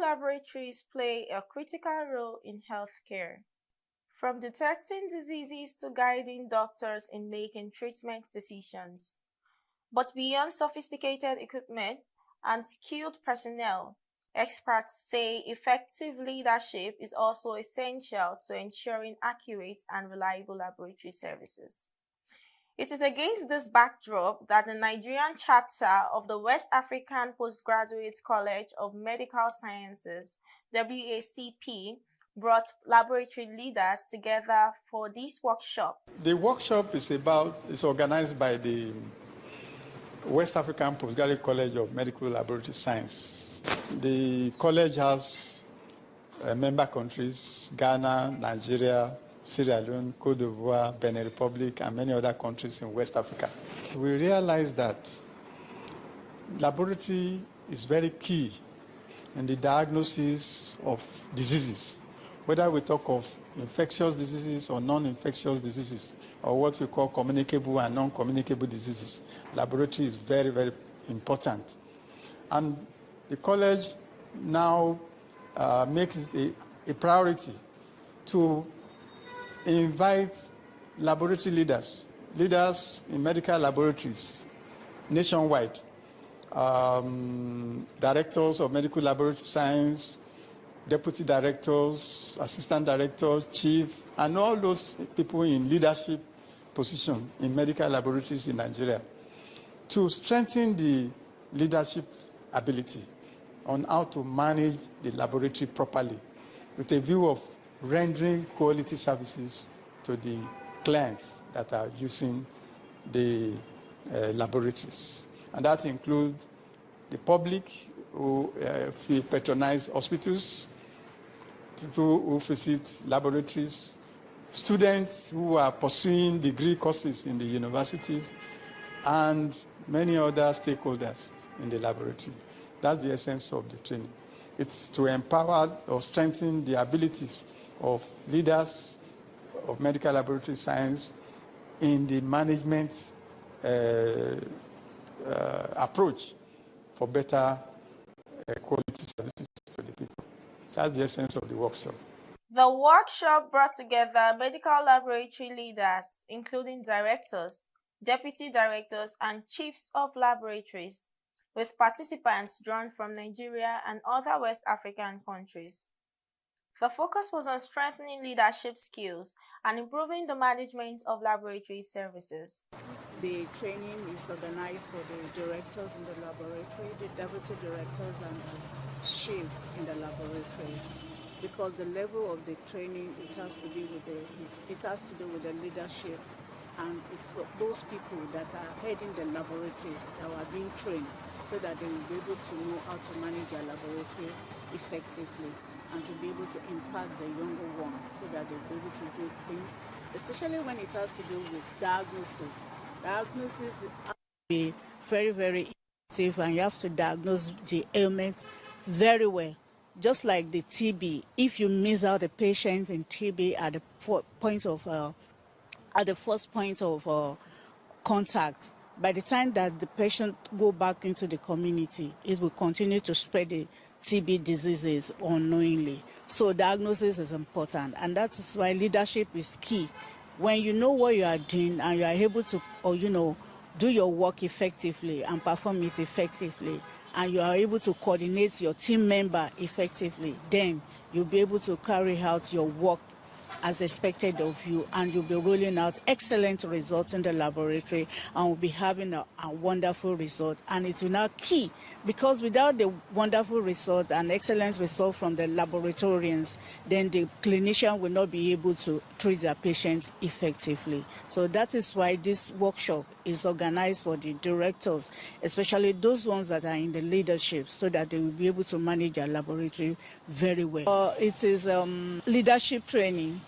laboratories play a critical role in healthcare, from detecting diseases to guiding doctors in making treatment decisions. But beyond sophisticated equipment and skilled personnel, experts say effective leadership is also essential to ensuring accurate and reliable laboratory services. It is against this backdrop that the Nigerian chapter of the West African Postgraduate College of Medical Sciences (WACP) brought laboratory leaders together for this workshop. The workshop is organized by the West African Postgraduate College of Medical Laboratory Science. The college has member countries: Ghana, Nigeria, Sierra Leone, Cote d'Ivoire, Benin Republic, and many other countries in West Africa. We realize that laboratory is very key in the diagnosis of diseases, whether we talk of infectious diseases or non-infectious diseases, or what we call communicable and non-communicable diseases. Laboratory is very, very important. And the college now makes it a priority to invite laboratory leaders in medical laboratories nationwide, directors of medical laboratory science, deputy directors, assistant directors, chief, and all those people in leadership position in medical laboratories in Nigeria, to strengthen the leadership ability on how to manage the laboratory properly, with a view of rendering quality services to the clients that are using the laboratories. And that includes the public who patronize hospitals, people who visit laboratories, students who are pursuing degree courses in the universities, and many other stakeholders in the laboratory. That's the essence of the training. It's to empower or strengthen the abilities of leaders of medical laboratory science in the management approach for better quality services to the people. That's the essence of the workshop. The workshop brought together medical laboratory leaders, including directors, deputy directors, and chiefs of laboratories, with participants drawn from Nigeria and other West African countries. The focus was on strengthening leadership skills and improving the management of laboratory services. The training is organized for the directors in the laboratory, the deputy directors, and the chief in the laboratory. Because the level of the training, it has to do with the leadership, and it's for those people that are heading the laboratories that are being trained, so that they will be able to know how to manage their laboratory effectively, and to be able to impact the younger ones, so that they'll be able to do things, especially when it has to do with diagnosis. Diagnosis has to be very, very effective, and you have to diagnose the ailment very well. Just like the TB, if you miss out a patient in TB at the first point of contact, by the time that the patient go back into the community, it will continue to spread the TB diseases unknowingly. So diagnosis is important, and that is why leadership is key. When you know what you are doing and you are able to, do your work effectively and perform it effectively, and you are able to coordinate your team member effectively, then you'll be able to carry out your work as expected of you, and you'll be rolling out excellent results in the laboratory, and will be having a wonderful result. And it's now key, because without the wonderful result and excellent result from the laboratorians, then the clinician will not be able to treat their patients effectively. So that is why this workshop is organized for the directors, especially those ones that are in the leadership, so that they will be able to manage their laboratory very well. It is leadership training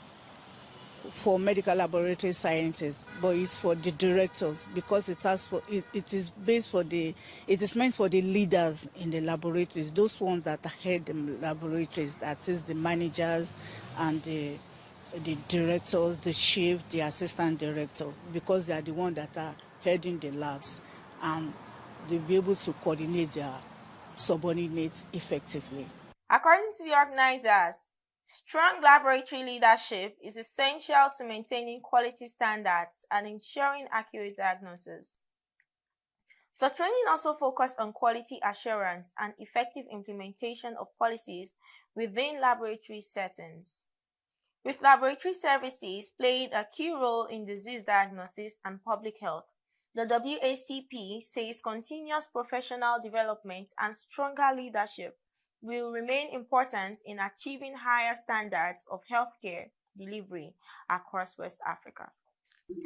for medical laboratory scientists, but it's for the directors, because it is meant for the leaders in the laboratories, those ones that head the laboratories, that is the managers and the directors, the chief, the assistant director, because they are the ones that are heading the labs, and they'll be able to coordinate their subordinates effectively. According to the organizers, strong laboratory leadership is essential to maintaining quality standards and ensuring accurate diagnosis. The training also focused on quality assurance and effective implementation of policies within laboratory settings. With laboratory services playing a key role in disease diagnosis and public health, the WACP says continuous professional development and stronger leadership will remain important in achieving higher standards of healthcare delivery across West Africa.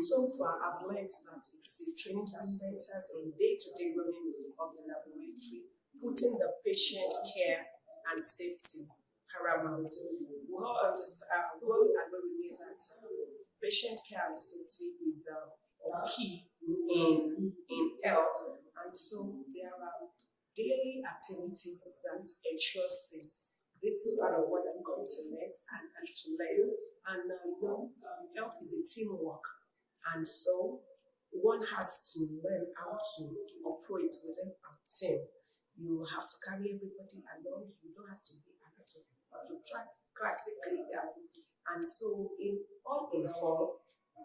So far, I've learned that it's a training that centers on day-to-day running of the laboratory, putting the patient care and safety paramount. We all understand, we all agree with me that patient care and safety is of key in health, and so there are daily activities that ensures this. This is part of what I've come to learn and to learn. And health is a teamwork. And so one has to learn how to operate within a team. You have to carry everybody along. You don't have to be practically down. And so in all,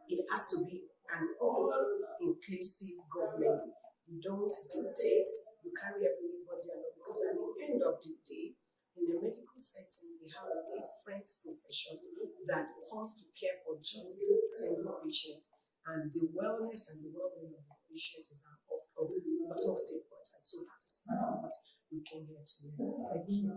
it has to be an all-inclusive government. You don't dictate, you carry everybody along, because at the end of the day, in a medical setting, we have different professions that comes to care for just a single patient. And the wellness and the well-being of the patient is of utmost importance. So that is part of what we came here to learn. Thank you.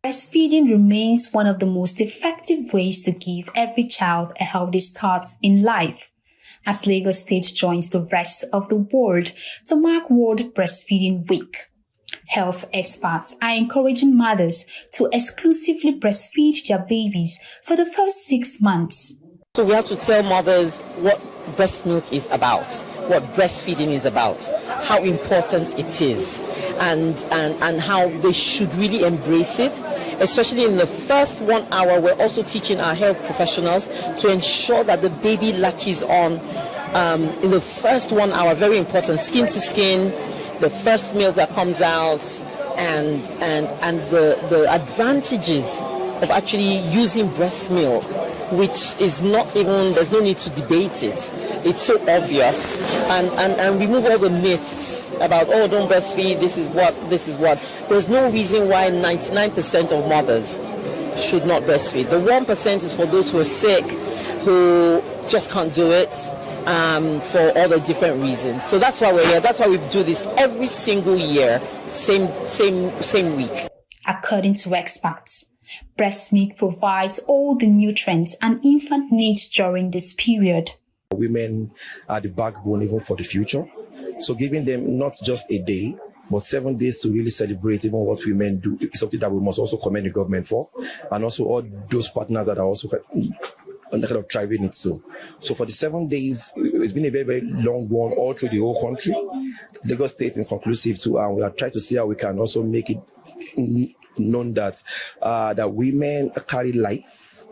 Breastfeeding remains one of the most effective ways to give every child a healthy start in life. As Lagos State joins the rest of the world to mark World Breastfeeding Week, health experts are encouraging mothers to exclusively breastfeed their babies for the first 6 months. So we have to tell mothers what breast milk is about, what breastfeeding is about, how important it is, and how they should really embrace it. Especially in the first 1 hour, we're also teaching our health professionals to ensure that the baby latches on in the first 1 hour. Very important, skin to skin, the first milk that comes out, and the advantages of actually using breast milk, which is not even, there's no need to debate it. It's so obvious, and remove all the myths about, oh, don't breastfeed, this is what. There's no reason why 99% of mothers should not breastfeed. The 1% is for those who are sick, who just can't do it for all the different reasons. So that's why we're here. That's why we do this every single year, same week. According to experts, breast milk provides all the nutrients an infant needs during this period. Women are the backbone even for the future. So giving them not just a day, but 7 days to really celebrate even what women do is something that we must also commend the government for, and also all those partners that are also kind of driving it too. So for the 7 days, it's been a very, very long one all through the whole country. Lagos State is conclusive too, and we are trying to see how we can also make it known that that women carry life.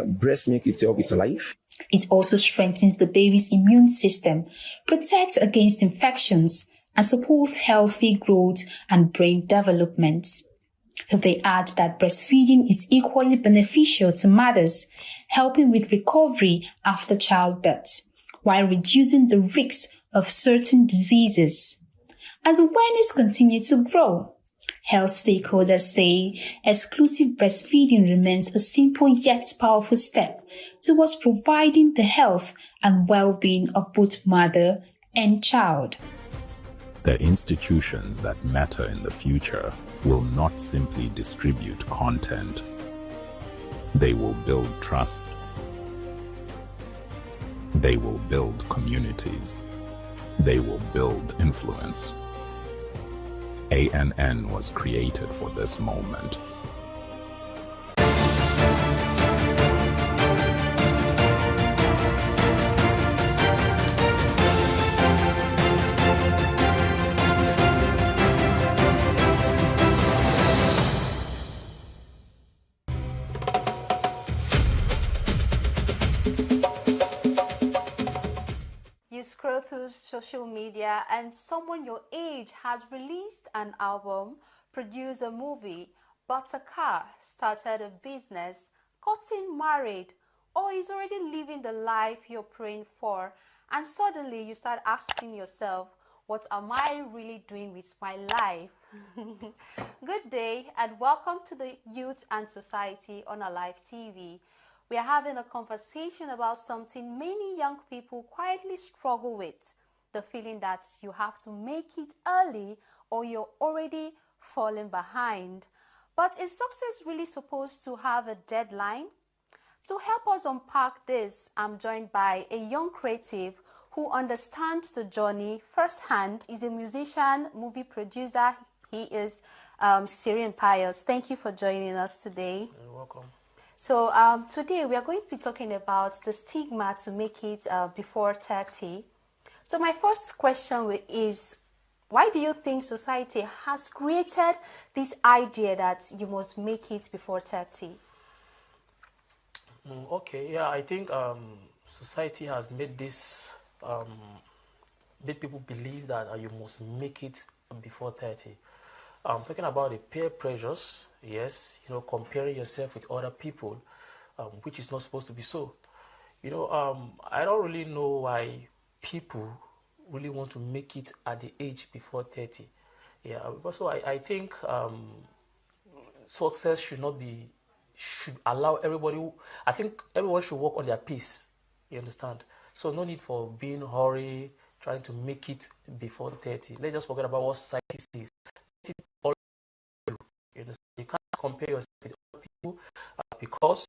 Breast milk itself is life. It also strengthens the baby's immune system, protects against infections, and supports healthy growth and brain development. They add that breastfeeding is equally beneficial to mothers, helping with recovery after childbirth, while reducing the risks of certain diseases. As awareness continues to grow, health stakeholders say exclusive breastfeeding remains a simple yet powerful step towards providing the health and well-being of both mother and child. The institutions that matter in the future will not simply distribute content. They will build trust. They will build communities. They will build influence. ANN was created for this moment. social media and someone your age has released an album, produced a movie, bought a car, started a business, gotten married, or is already living the life you're praying for, and suddenly you start asking yourself, what am I really doing with my life? Good day and welcome to the Youth and Society on Alive TV. We are having a conversation about something many young people quietly struggle with, the feeling that you have to make it early or you're already falling behind. But is success really supposed to have a deadline? To help us unpack this, I'm joined by a young creative who understands the journey firsthand. He's a musician, movie producer. He is Syrian Pius. Thank you for joining us today. You're welcome. So today we are going to be talking about the stigma to make it before 30. So my first question is, why do you think society has created this idea that you must make it before 30? Okay, yeah, I think society has made this, made people believe that you must make it before 30. Talking about the peer pressures, yes, comparing yourself with other people, which is not supposed to be so. I don't really know why people really want to make it at the age before 30. Yeah, also I think success should allow everybody. I think everyone should work on their pace. You understand? So no need for being hurry, trying to make it before 30. Let's just forget about what society sees. You can't compare yourself with other people because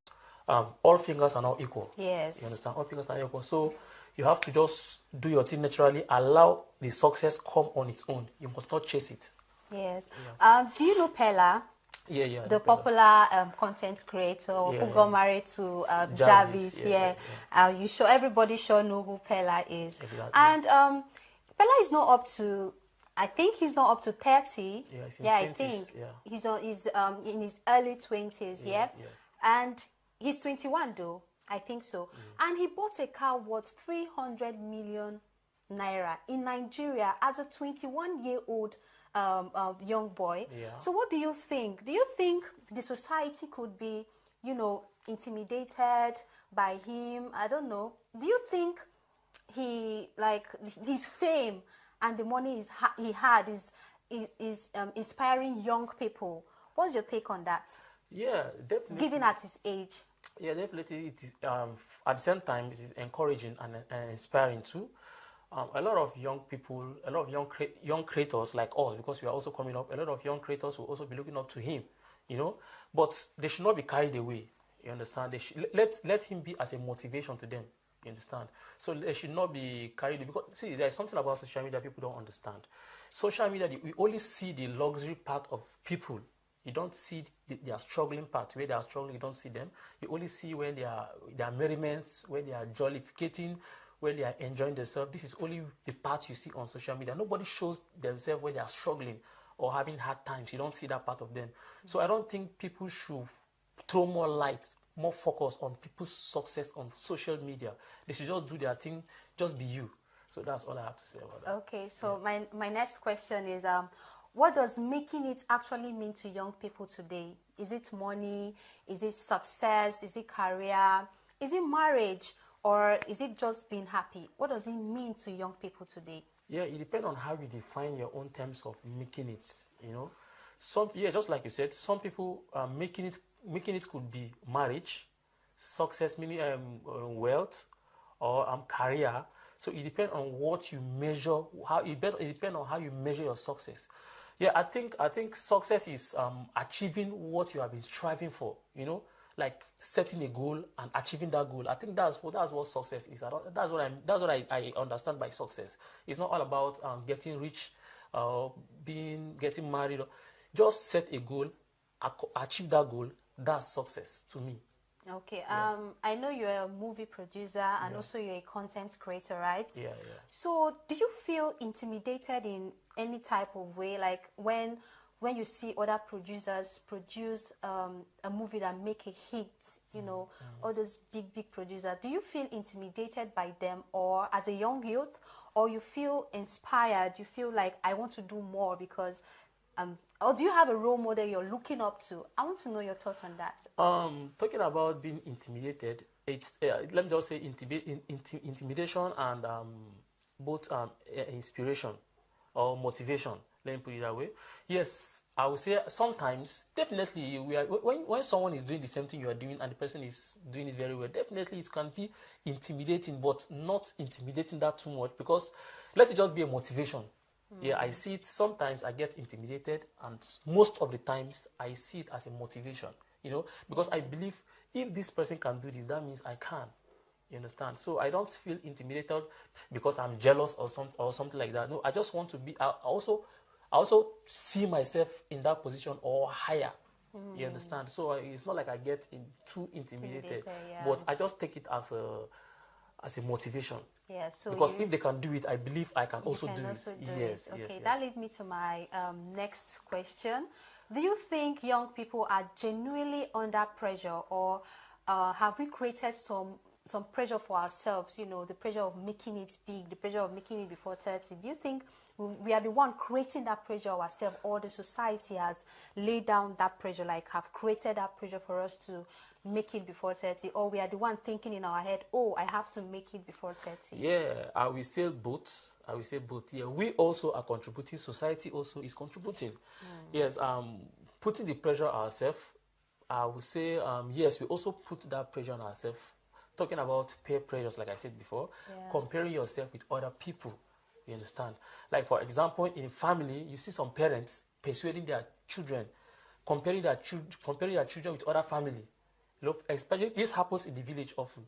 all fingers are not equal. Yes. You understand? All fingers are equal. So you have to just do your thing naturally. Allow the success come on its own. You must not chase it. Yes. Yeah. Do you know Pella? Yeah. The popular content creator who got married to Jarvis. Everybody sure know who Pella is. Exactly. And Pella is not up to, I think he's not up to 30. I think he's in his early 20s. Yes. And he's 21 though. I think so. And he bought a car worth 300 million naira in Nigeria as a 21-year-old young boy. Yeah. So what do you think? Do you think the society could be, intimidated by him? I don't know. Do you think his fame and the money he had is inspiring young people? What's your take on that? Yeah, definitely. Given at his age. Yeah, definitely. It is, at the same time, it is encouraging and inspiring too. A lot of young people, a lot of young creators like us, because we are also coming up, a lot of young creators will also be looking up to him, But they should not be carried away. You understand? They should, let him be as a motivation to them. You understand? So they should not be carried away. Because see, there's something about social media people don't understand. Social media, we only see the luxury part of people. You don't see their struggling part. Where they are struggling, you don't see them. You only see when they are merriments, when they are jollificating, when they are enjoying themselves. This is only the part you see on social media. Nobody shows themselves when they are struggling or having hard times. You don't see that part of them. So I don't think people should throw more light, more focus on people's success on social media. They should just do their thing, just be you. So that's all I have to say about that. Okay, so my next question is, what does making it actually mean to young people today? Is it money? Is it success? Is it career? Is it marriage? Or is it just being happy? What does it mean to young people today? Yeah, it depends on how you define your own terms of making it, just like you said, some people making it could be marriage, success meaning wealth, or career. So it depends on what you measure, it depends on how you measure your success. Yeah, I think success is achieving what you have been striving for, like setting a goal and achieving that goal. I think that's what success is. That's what I understand by success. It's not all about getting rich, getting married. Just set a goal, achieve that goal. That's success to me. Okay. I know you're a movie producer and also you're a content creator, right? Yeah. So do you feel intimidated in any type of way, like when when you see other producers produce a movie that make a hit, you know, all those big producers, do you feel intimidated by them, or as a young youth, or you feel inspired, you feel like I want to do more because or do you have a role model you're looking up to? I want to know your thoughts on that. Talking about being intimidated, it's let me just say intimidation and both inspiration or motivation. Let me put it that way. Yes, I would say sometimes, definitely, when someone is doing the same thing you are doing and the person is doing it very well, definitely it can be intimidating, but not intimidating that too much, because let it just be a motivation. Yeah, I see it. Sometimes I get intimidated, and most of the times I see it as a motivation, you know, because I believe if this person can do this, that means I can. You understand? So I don't feel intimidated because I'm jealous or something like that. No, I just want to be. I also see myself in that position or higher. You understand? So it's not like I get too intimidated, yeah. but I just take it as a motivation. Yeah, so because if they can do it, I believe I can also do it. Yes, okay, yes. That leads me to my next question. Do you think young people are genuinely under pressure, or have we created some pressure for ourselves? You know, the pressure of making it big, the pressure of making it before 30. Do you think we are the one creating that pressure ourselves, or the society has laid down that pressure, like have created that pressure for us to make it before 30, or we are the one thinking in our head, oh, I have to make it before 30? Yeah, I will say both. Yeah, we also are contributing. Society also is contributing. Yes, putting the pressure ourselves. I would say yes, we also put that pressure on ourselves. Talking about peer pressures, like I said before, comparing yourself with other people. You understand? Like, for example, in family, you see some parents persuading their children, comparing their children with other family. You know, especially this happens in the village often.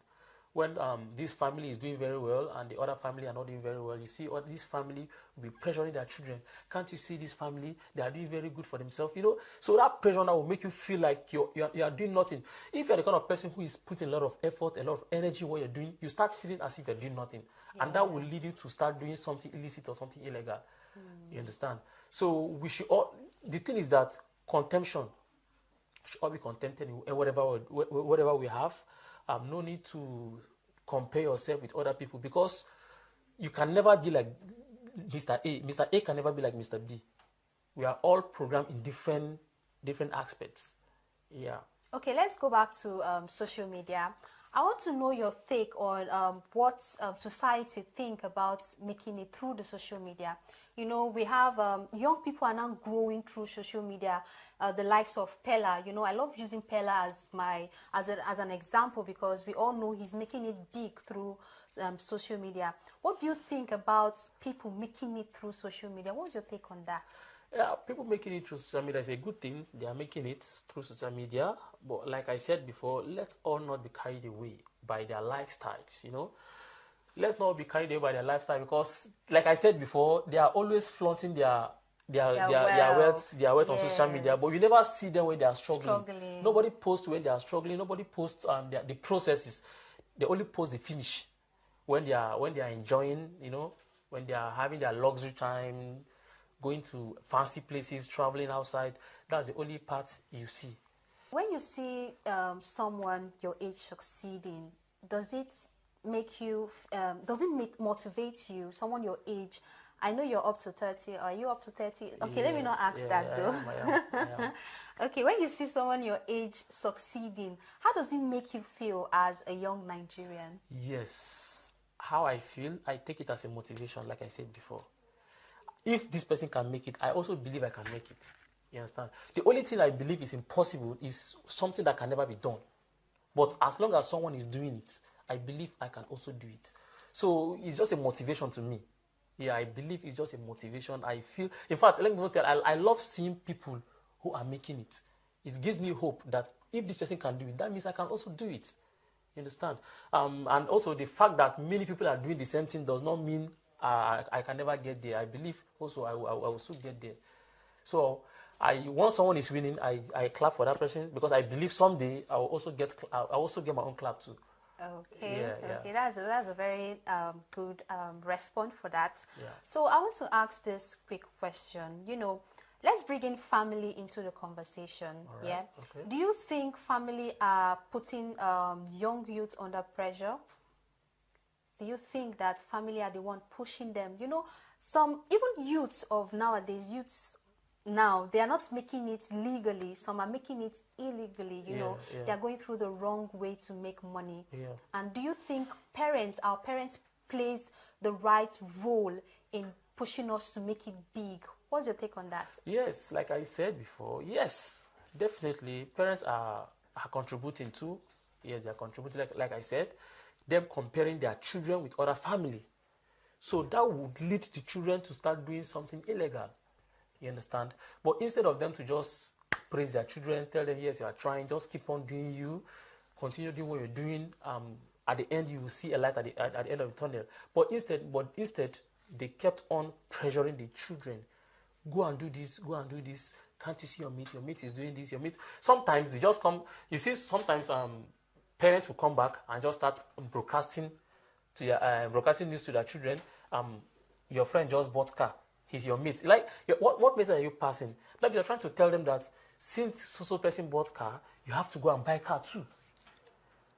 When this family is doing very well and the other family are not doing very well, you see this family will be pressuring their children. Can't you see this family? They are doing very good for themselves. You know, so that pressure now will make you feel like you are doing nothing. If you're the kind of person who is putting a lot of effort, a lot of energy in what you're doing, you start feeling as if you're doing nothing. Yeah. And that will lead you to start doing something illicit or something illegal. You understand? So we should all, the thing is that contention should all be contented in whatever we have. No need to compare yourself with other people, because you can never be like Mr. A. Mr. A can never be like Mr. B. We are all programmed in different aspects. Yeah. Okay, let's go back to social media. I want to know your take on what society think about making it through the social media. You know, we have young people are now growing through social media. The likes of Pella. You know, I love using Pella as an example, because we all know he's making it big through social media. What do you think about people making it through social media? What's your take on that? Yeah, people making it through social media is a good thing. They are making it through social media. But like I said before, let's all not be carried away by their lifestyles, you know. Let's not be carried away by their lifestyle, because, like I said before, they are always flaunting their wealth on social media. But you never see them when they are struggling. Nobody posts when they are struggling. Nobody posts the processes. They only post the finish when they are enjoying, you know, when they are having their luxury time, going to fancy places, traveling outside. That's the only part you see. When you see someone your age succeeding, does it make you, motivate you, someone your age? I know you're up to 30. Are you up to 30? Okay, let me not ask that though. I am. Okay, when you see someone your age succeeding, how does it make you feel as a young Nigerian? Yes. How I feel, I take it as a motivation, like I said before. If this person can make it, I also believe I can make it. You understand? The only thing I believe is impossible is something that can never be done. But as long as someone is doing it, I believe I can also do it. So it's just a motivation to me. Yeah, I believe it's just a motivation. I feel, in fact, let me tell you, I love seeing people who are making it. It gives me hope that if this person can do it, that means I can also do it. You understand? And also the fact that many people are doing the same thing does not mean I can never get there. I believe also I will soon get there. So once someone is winning, I clap for that person, because I believe someday I will also get my own clap too. Okay, okay, that's a very good response for that. Yeah. So I want to ask this quick question. You know, Let's bring in family into the conversation. All right, Yeah. okay. Do you think family are putting young youth under pressure? Do you think that family are the one pushing them? You know, some even youths of nowadays, youths now, they are not making it legally. Some are making it illegally. You know, they are going through the wrong way to make money. Yeah. And do you think our parents plays the right role in pushing us to make it big? What's your take on that? Yes, like I said before, yes, definitely parents are contributing too. Yes, they are contributing, like I said, them comparing their children with other family. So that would lead the children to start doing something illegal. You understand? But instead of them to just praise their children, tell them, yes, you are trying, just keep on doing you, continue doing what you're doing. At the end, you will see a light at the end of the tunnel. But instead, they kept on pressuring the children. Go and do this, go and do this. Can't you see your mate? Your mate is doing this, your mate. Sometimes they just come, you see, sometimes parents will come back and just start broadcasting news to their children. Your friend just bought car. He's your mate. Like, what message are you passing? Like, you're trying to tell them that since so person bought car, you have to go and buy car too.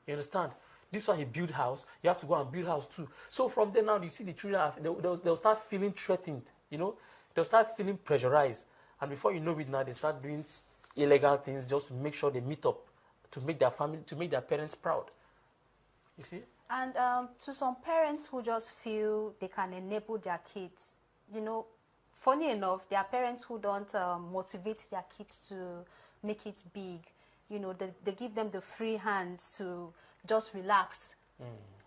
You understand? This one, he built house. You have to go and build house too. So from there now, you see the children, they'll start feeling threatened. You know, they'll start feeling pressurized. And before you know it now, they start doing illegal things just to make sure they meet up, to make their family, to make their parents proud. You see? And to some parents who just feel they can enable their kids, you know, funny enough, there are parents who don't motivate their kids to make it big. You know, they give them the free hands to just relax.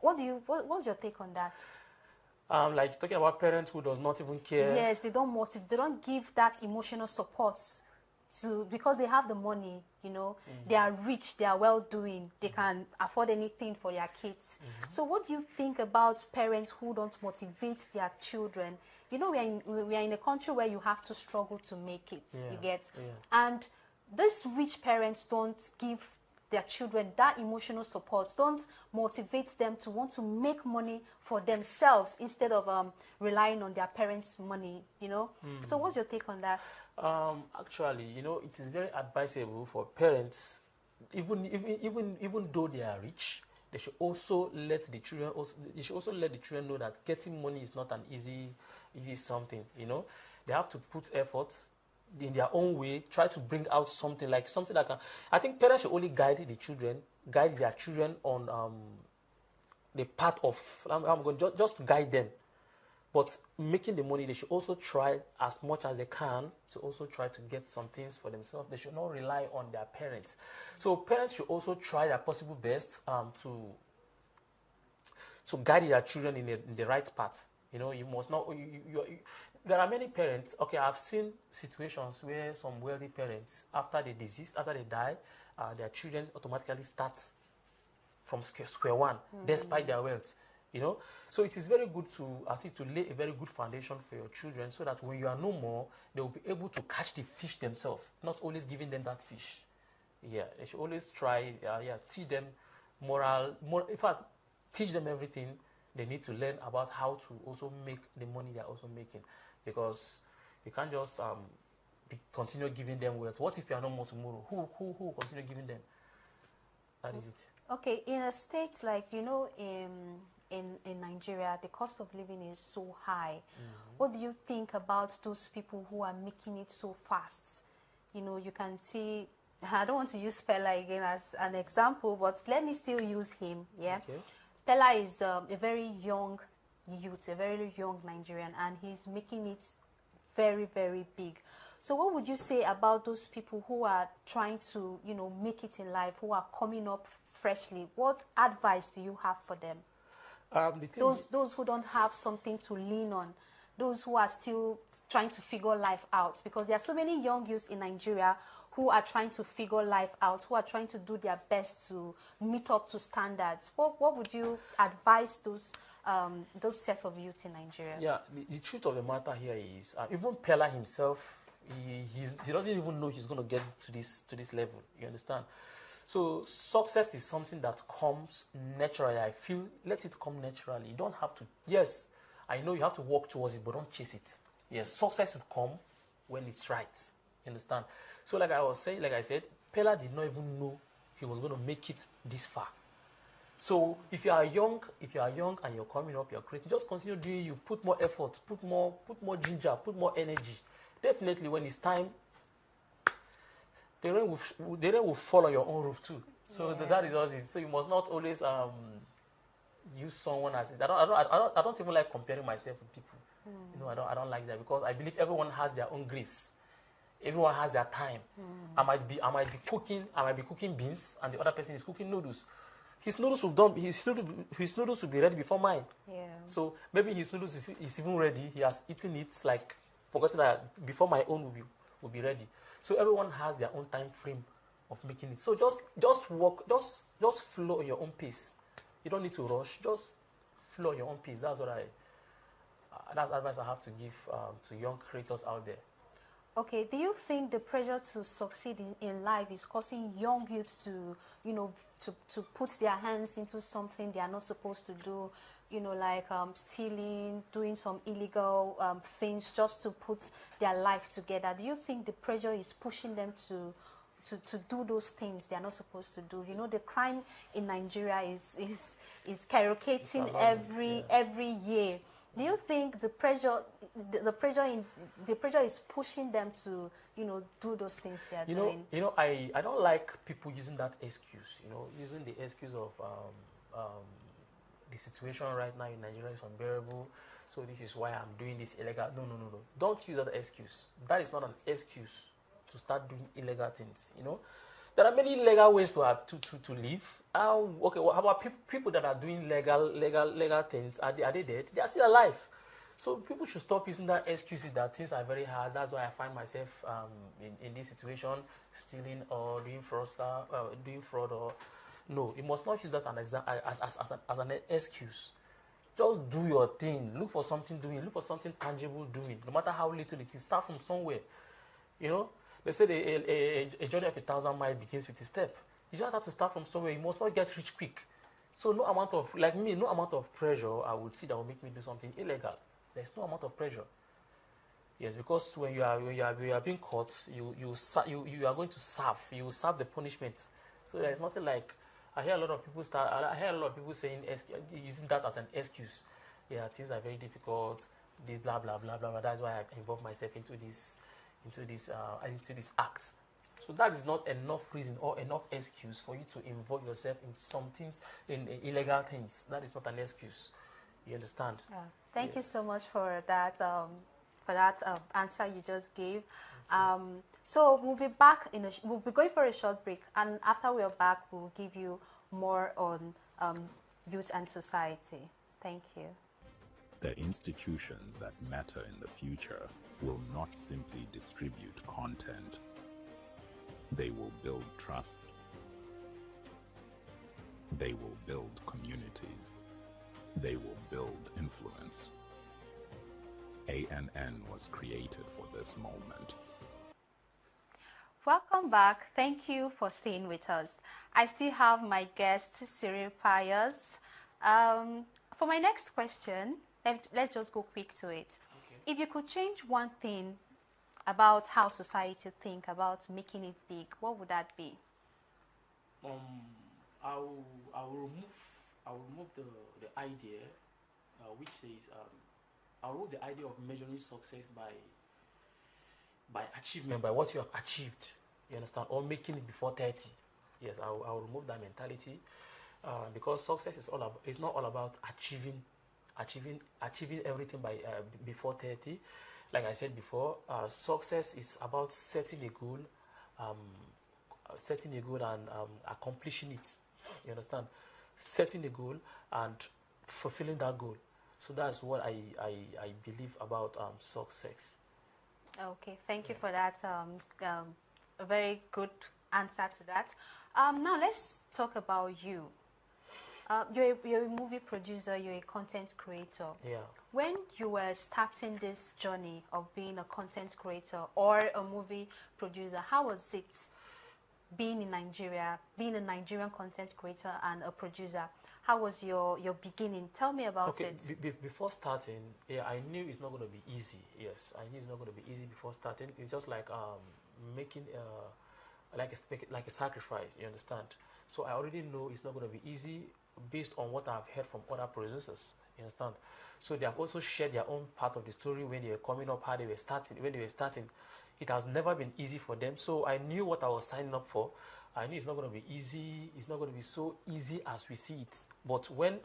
What's your take on that? Like talking about parents who does not even care. Yes, they don't give that emotional support because they have the money, you know, they are rich, they are well-doing, they can afford anything for their kids. So what do you think about parents who don't motivate their children? You know, we are in a country where you have to struggle to make it, you get? And these rich parents don't give their children that emotional support, don't motivate them to want to make money for themselves instead of relying on their parents' money, you know? So what's your take on that? Actually, you know, it is very advisable for parents, even though they are rich, they should also let the children know that getting money is not an easy something. You know, they have to put effort in their own way, try to bring out something that can. I think parents should only guide their children on the path of. I'm going just to guide them. But making the money, they should also try as much as they can to also try to get some things for themselves. They should not rely on their parents. So parents should also try their possible best to guide their children in the right path. You know, you must not. There are many parents. Okay, I've seen situations where some wealthy parents, after they die, their children automatically start from square one, despite their wealth. You know, so it is very good to lay a very good foundation for your children, so that when you are no more, they will be able to catch the fish themselves, not always giving them that fish. Yeah, they should always try. Teach them moral. In fact, teach them everything they need to learn about how to also make the money they are also making, because you can't just continue giving them wealth. What if you are no more tomorrow? Who will continue giving them? That is it. Okay, in a state like, you know, in Nigeria, the cost of living is so high. What do you think about those people who are making it so fast? You know, you can see, I don't want to use Pella again as an example, but let me still use him, yeah? Okay. Pella is a very young youth, a very young Nigerian, and he's making it very, very big. So what would you say about those people who are trying to, you know, make it in life, who are coming up freshly? What advice do you have for them? Those who don't have something to lean on, those who are still trying to figure life out, because there are so many young youths in Nigeria who are trying to figure life out, who are trying to do their best to meet up to standards. What would you advise those set of youth in Nigeria? Yeah, the truth of the matter here is, even Pella himself, he doesn't even know he's going to get to this level. You understand? So success is something that comes naturally. I feel, let it come naturally. You don't have to. Yes, I know you have to work towards it, but don't chase it. Yes, success will come when it's right. You understand? So like I said, Pella did not even know he was going to make it this far. So if you are young and you're coming up, you're creating, just continue doing you. Put more effort, put more ginger, put more energy. Definitely, when it's time, the rain will fall on your own roof too. So that is also it. So you must not always use someone as it. I don't even like comparing myself with people. You know, I don't like that, because I believe everyone has their own grace. Everyone has their time. I might be cooking beans, and the other person is cooking noodles. His noodles will be ready before mine. Yeah. So maybe his noodles is even ready. He has eaten it, like forgotten that before my own will be ready. So everyone has their own time frame of making it. So just work, just flow at your own pace. You don't need to rush. Just flow at your own pace. That's what that's advice I have to give to young creators out there. Okay, do you think the pressure to succeed in life is causing young youths to, to put their hands into something they are not supposed to do, like stealing, doing some illegal things just to put their life together? Do you think the pressure is pushing them to do those things they are not supposed to do? The crime in Nigeria is skyrocketing every year. Do you think the pressure is pushing them to, do those things they are doing? I don't like people using that excuse. Using the excuse of the situation right now in Nigeria is unbearable, so this is why I'm doing this illegal. No. Don't use that excuse. That is not an excuse to start doing illegal things. There are many legal ways to live. Okay, well, how about people that are doing legal things? Are they dead? They are still alive. So people should stop using that excuses that things are very hard. That's why I find myself in this situation, stealing or doing fraud. Or no, you must not use that as an excuse. Just do your thing. Look for something doing. Look for something tangible doing. No matter how little it is, start from somewhere. They say a journey of 1,000 miles begins with a step. You just have to start from somewhere. You must not get rich quick. So no amount of pressure I would see that will make me do something illegal. There's no amount of pressure. Yes, because when you are being caught, you are going to serve. You will serve the punishment. So there's nothing like. I hear a lot of people saying using that as an excuse. Yeah, things are very difficult. This blah blah blah blah blah. That's why I involve myself into this act. So that is not enough reason or enough excuse for you to involve yourself in some things, in illegal things. That is not an excuse. You understand? Thank you so much for that answer you just gave. So we'll be back we'll be going for a short break, and after we are back, we'll give you more on youth and society. Thank you. The institutions that matter in the future will not simply distribute content. They will build trust. They will build communities. They will build influence. ANN was created for this moment. Welcome back. Thank you for staying with us. I still have my guest, Cyril Pius. For my next question, let's just go quick to it. Okay. If you could change one thing about how society think about making it big, what would that be? I will remove the idea, which says I will remove the idea of measuring success by achievement, by what you have achieved. You understand? Or making it before 30. Yes, I will remove that mentality, because success is not all about achieving everything by before 30. Like I said before, success is about setting a goal and accomplishing it. You understand? Setting a goal and fulfilling that goal. So that's what I believe about success. Okay, thank you for that. A very good answer to that. Now let's talk about you. You're a movie producer, you're a content creator. Yeah. When you were starting this journey of being a content creator or a movie producer, how was it being in Nigeria, being a Nigerian content creator and a producer? How was your beginning? Tell me about Okay, it. before starting, yeah, I knew it's not going to be easy. Yes, I knew it's not going to be easy before starting. It's just like making like a sacrifice. You understand? So I already know it's not going to be easy based on what I've heard from other producers. You understand? So they have also shared their own part of the story when they were coming up, how they were starting. When they were starting, it has never been easy for them. So I knew what I was signing up for. I knew it's not going to be easy. It's not going to be so easy as we see it. But when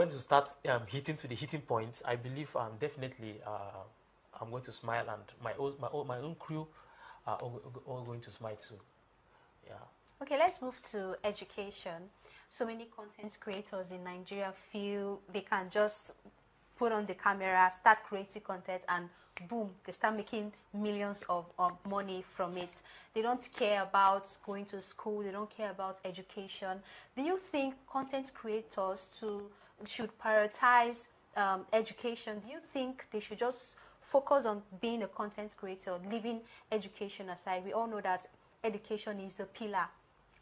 to start hitting to the hitting point, I believe definitely I'm going to smile, and my own crew are all going to smile too. Yeah. Okay, let's move to education. So many content creators in Nigeria feel they can just put on the camera, start creating content, and boom, they start making millions of money from it. They don't care about going to school. They don't care about education. Do you think content creators should prioritize education? Do you think they should just focus on being a content creator, leaving education aside? We all know that education is the pillar.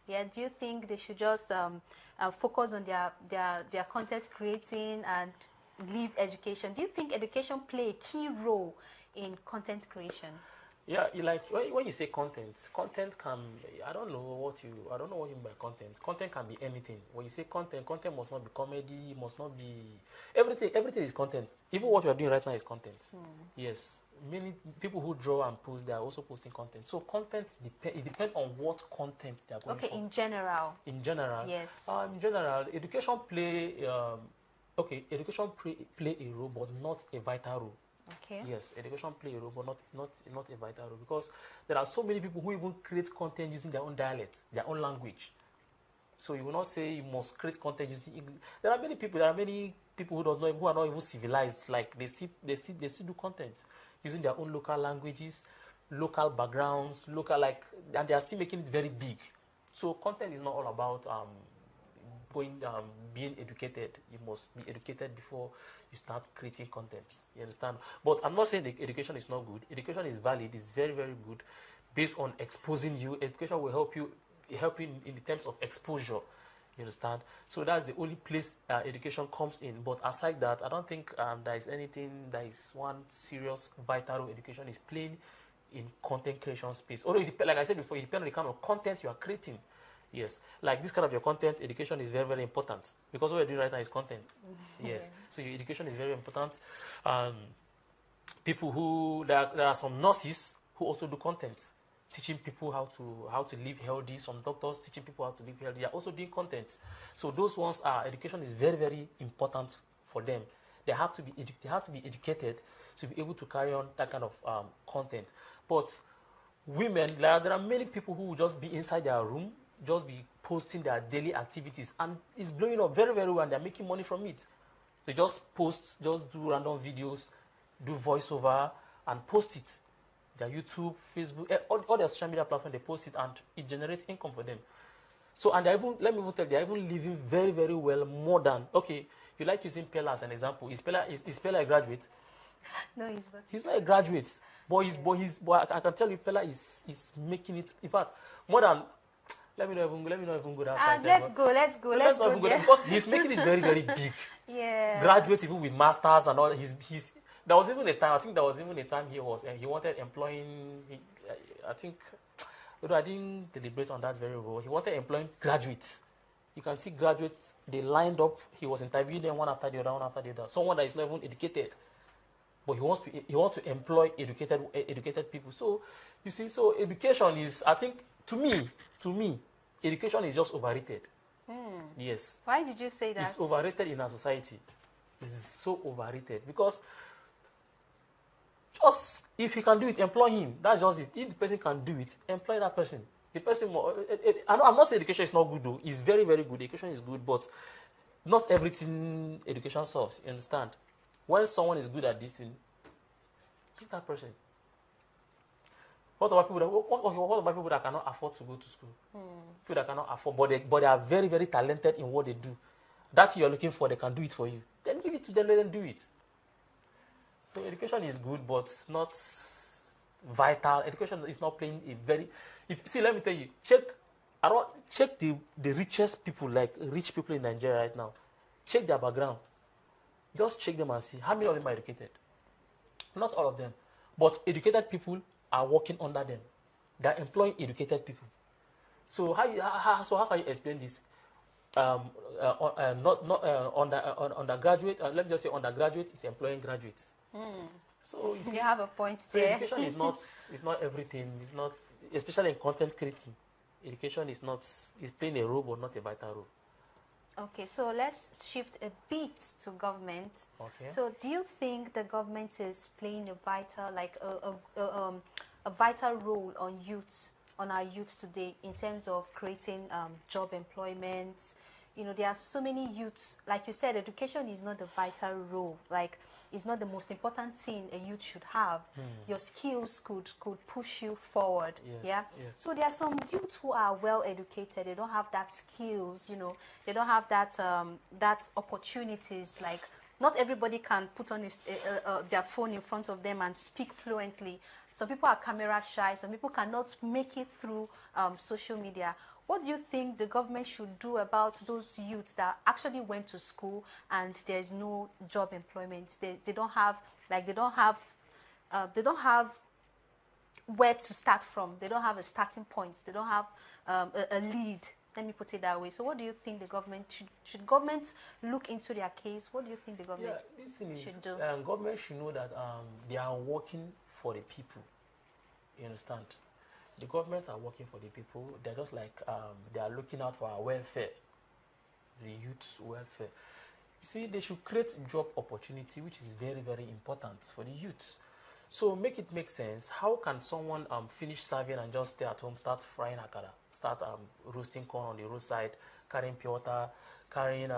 Yeah, do you think they should just focus on their content creating and leave education? Do you think education play a key role in content creation? Yeah, when you say content can, I don't know what you mean by content. Content can be anything. When you say content must not be comedy, must not be everything is content. Even what you are doing right now is content. Yes. Many people who draw and post, they are also posting content. So content depends on what content they are going for. Okay, in general. In general. Yes. In general, education play a role, but not a vital role. Okay. Yes, education play a role, but not a vital role, because there are so many people who even create content using their own dialect, their own language. So you will not say you must create content using English. There are many people who are not even civilized. Like they still do content using their own local languages, local backgrounds, and they are still making it very big. So content is not all about being educated. You must be educated before you start creating content. You understand? But I'm not saying that education is not good. Education is valid. It's very, very good. Based on exposing you, education will help you in the terms of exposure. You understand? So that's the only place education comes in. But aside that, I don't think there is anything that is one serious vital role education is playing in content creation space. Although, like I said before, it depends on the kind of content you are creating. Yes, like this kind of your content, education is very, very important, because what you're doing right now is content. Yes, so your education is very important. There are some nurses who also do content, teaching people how to live healthy. Some doctors teaching people how to live healthy. They are also doing content. So those ones education is very, very important for them. They have to be educated to be able to carry on that kind of content. But women, there are many people who will just be inside their room, just be posting their daily activities, and it's blowing up very, very well, and they're making money from it. They just do random videos, do voiceover, and post it. Their YouTube, Facebook, all their social media platforms, they post it, and it generates income for them. So, and let me even tell you, they're even living very, very well, more than, okay, you like using Pella as an example. Is Pella a graduate? No, he's not. He's not a graduate, but I can tell you, Pella is making it. In fact, more than. Let me not even go that side. Let's go there. Because he's making it very, very big. Yeah. Graduate even with masters and all. There was even a time he wanted employing. I think, although I didn't deliberate on that very well, he wanted employing graduates. You can see graduates, they lined up. He was interviewing them one after the other. Someone that is not even educated, but he wants to employ educated people. So you see, so education is, I think, to me, education is just overrated. Yes. Why did you say that? It's overrated in our society. It's so overrated because just if he can do it, employ him. That's just it. If the person can do it, employ that person. The person. I'm not saying education is not good though. It's very, very good. Education is good, but not everything education solves. You understand? When someone is good at this thing, give that person. What about people that cannot afford to go to school? People that cannot afford, but they are very, very talented in what they do. That you're looking for, they can do it for you. Then give it to them, let them do it. So education is good, but not vital. Education is not playing a very. Let me tell you. Check check the richest people, like rich people in Nigeria right now. Check their background. Just check them and see how many of them are educated. Not all of them, but educated people are working under them. They are employing educated people. So how can you explain this? Undergraduate. Let me just say undergraduate is employing graduates. So you see, you have a point so there. education is not everything. It's not, especially in content creating. Education is playing a role, but not a vital role. Okay, so let's shift a bit to government. Okay. So do you think the government is playing a vital, like a vital role on our youth today in terms of creating job employment? You know, there are so many youths, like you said, education is not the vital role. Like, it's not the most important thing a youth should have. Your skills could push you forward. Yes, yeah. yes. So there are some youths who are well educated. They don't have that skills. You know, they don't have that that opportunities. Like, not everybody can put on their phone in front of them and speak fluently. Some people are camera shy. Some people cannot make it through social media. What do you think the government should do about those youths that actually went to school and there's no job employment? They don't have where to start from. They don't have a starting point. They don't have a lead. Let me put it that way. So what do you think the government should government look into their case? What do you think the government should do? Government should know that they are working for the people. You understand? The government are working for the people. They're just like they are looking out for our welfare, the youth's welfare. You see, they should create job opportunity, which is very, very important for the youths. So make it make sense. How can someone finish serving and just stay at home, start frying akara, start roasting corn on the roadside, carrying pure water, carrying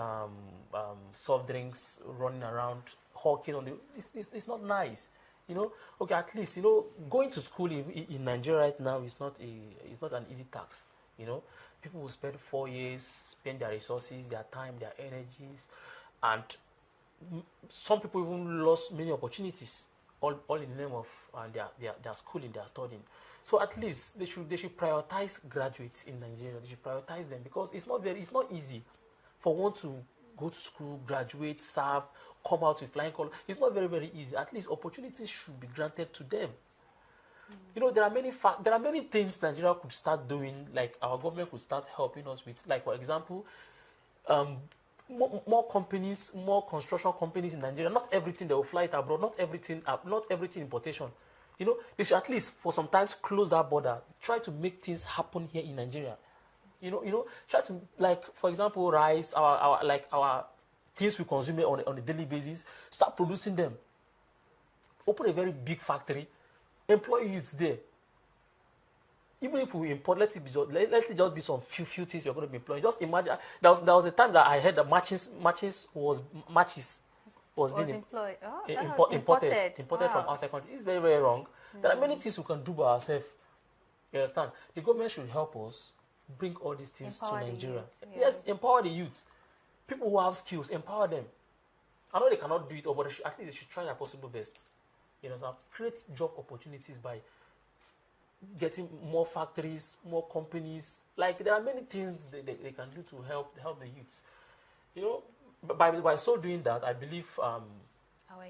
soft drinks, running around, hawking on the... It's not nice. You know, okay, at least, you know, going to school in Nigeria right now is not an easy task. You know, people will spend 4 years, spend their resources, their time, their energies, and some people even lost many opportunities, all in the name of their schooling, their studying. So at least they should prioritize graduates in Nigeria. They should prioritize them, because it's not easy for one to go to school, graduate, serve, come out with flying colors. It's not very, very easy. At least opportunities should be granted to them. You know, there are many things Nigeria could start doing. Like, our government could start helping us with, like, for example, more companies, more construction companies in Nigeria. Not everything they will fly it abroad. Not everything importation. You know, they should at least for some time close that border. Try to make things happen here in Nigeria. You know, try to, like, for example, rice, our things we consume on a daily basis, start producing them. Open a very big factory, employ youths there. Even if we import, let it just be some few things you're going to be employing. Just imagine, there was a time that I heard that matches was being employed. imported from outside countries. It's very, very wrong. There are many things we can do by ourselves. You understand? The government should help us bring all these things to Nigeria. Yes, empower the youth. People who have skills, empower them. I know they cannot do it all, but at least they should try their possible best. You know, so create job opportunities by getting more factories, more companies. Like, there are many things they can do to help the youths. You know, by so doing that, I believe our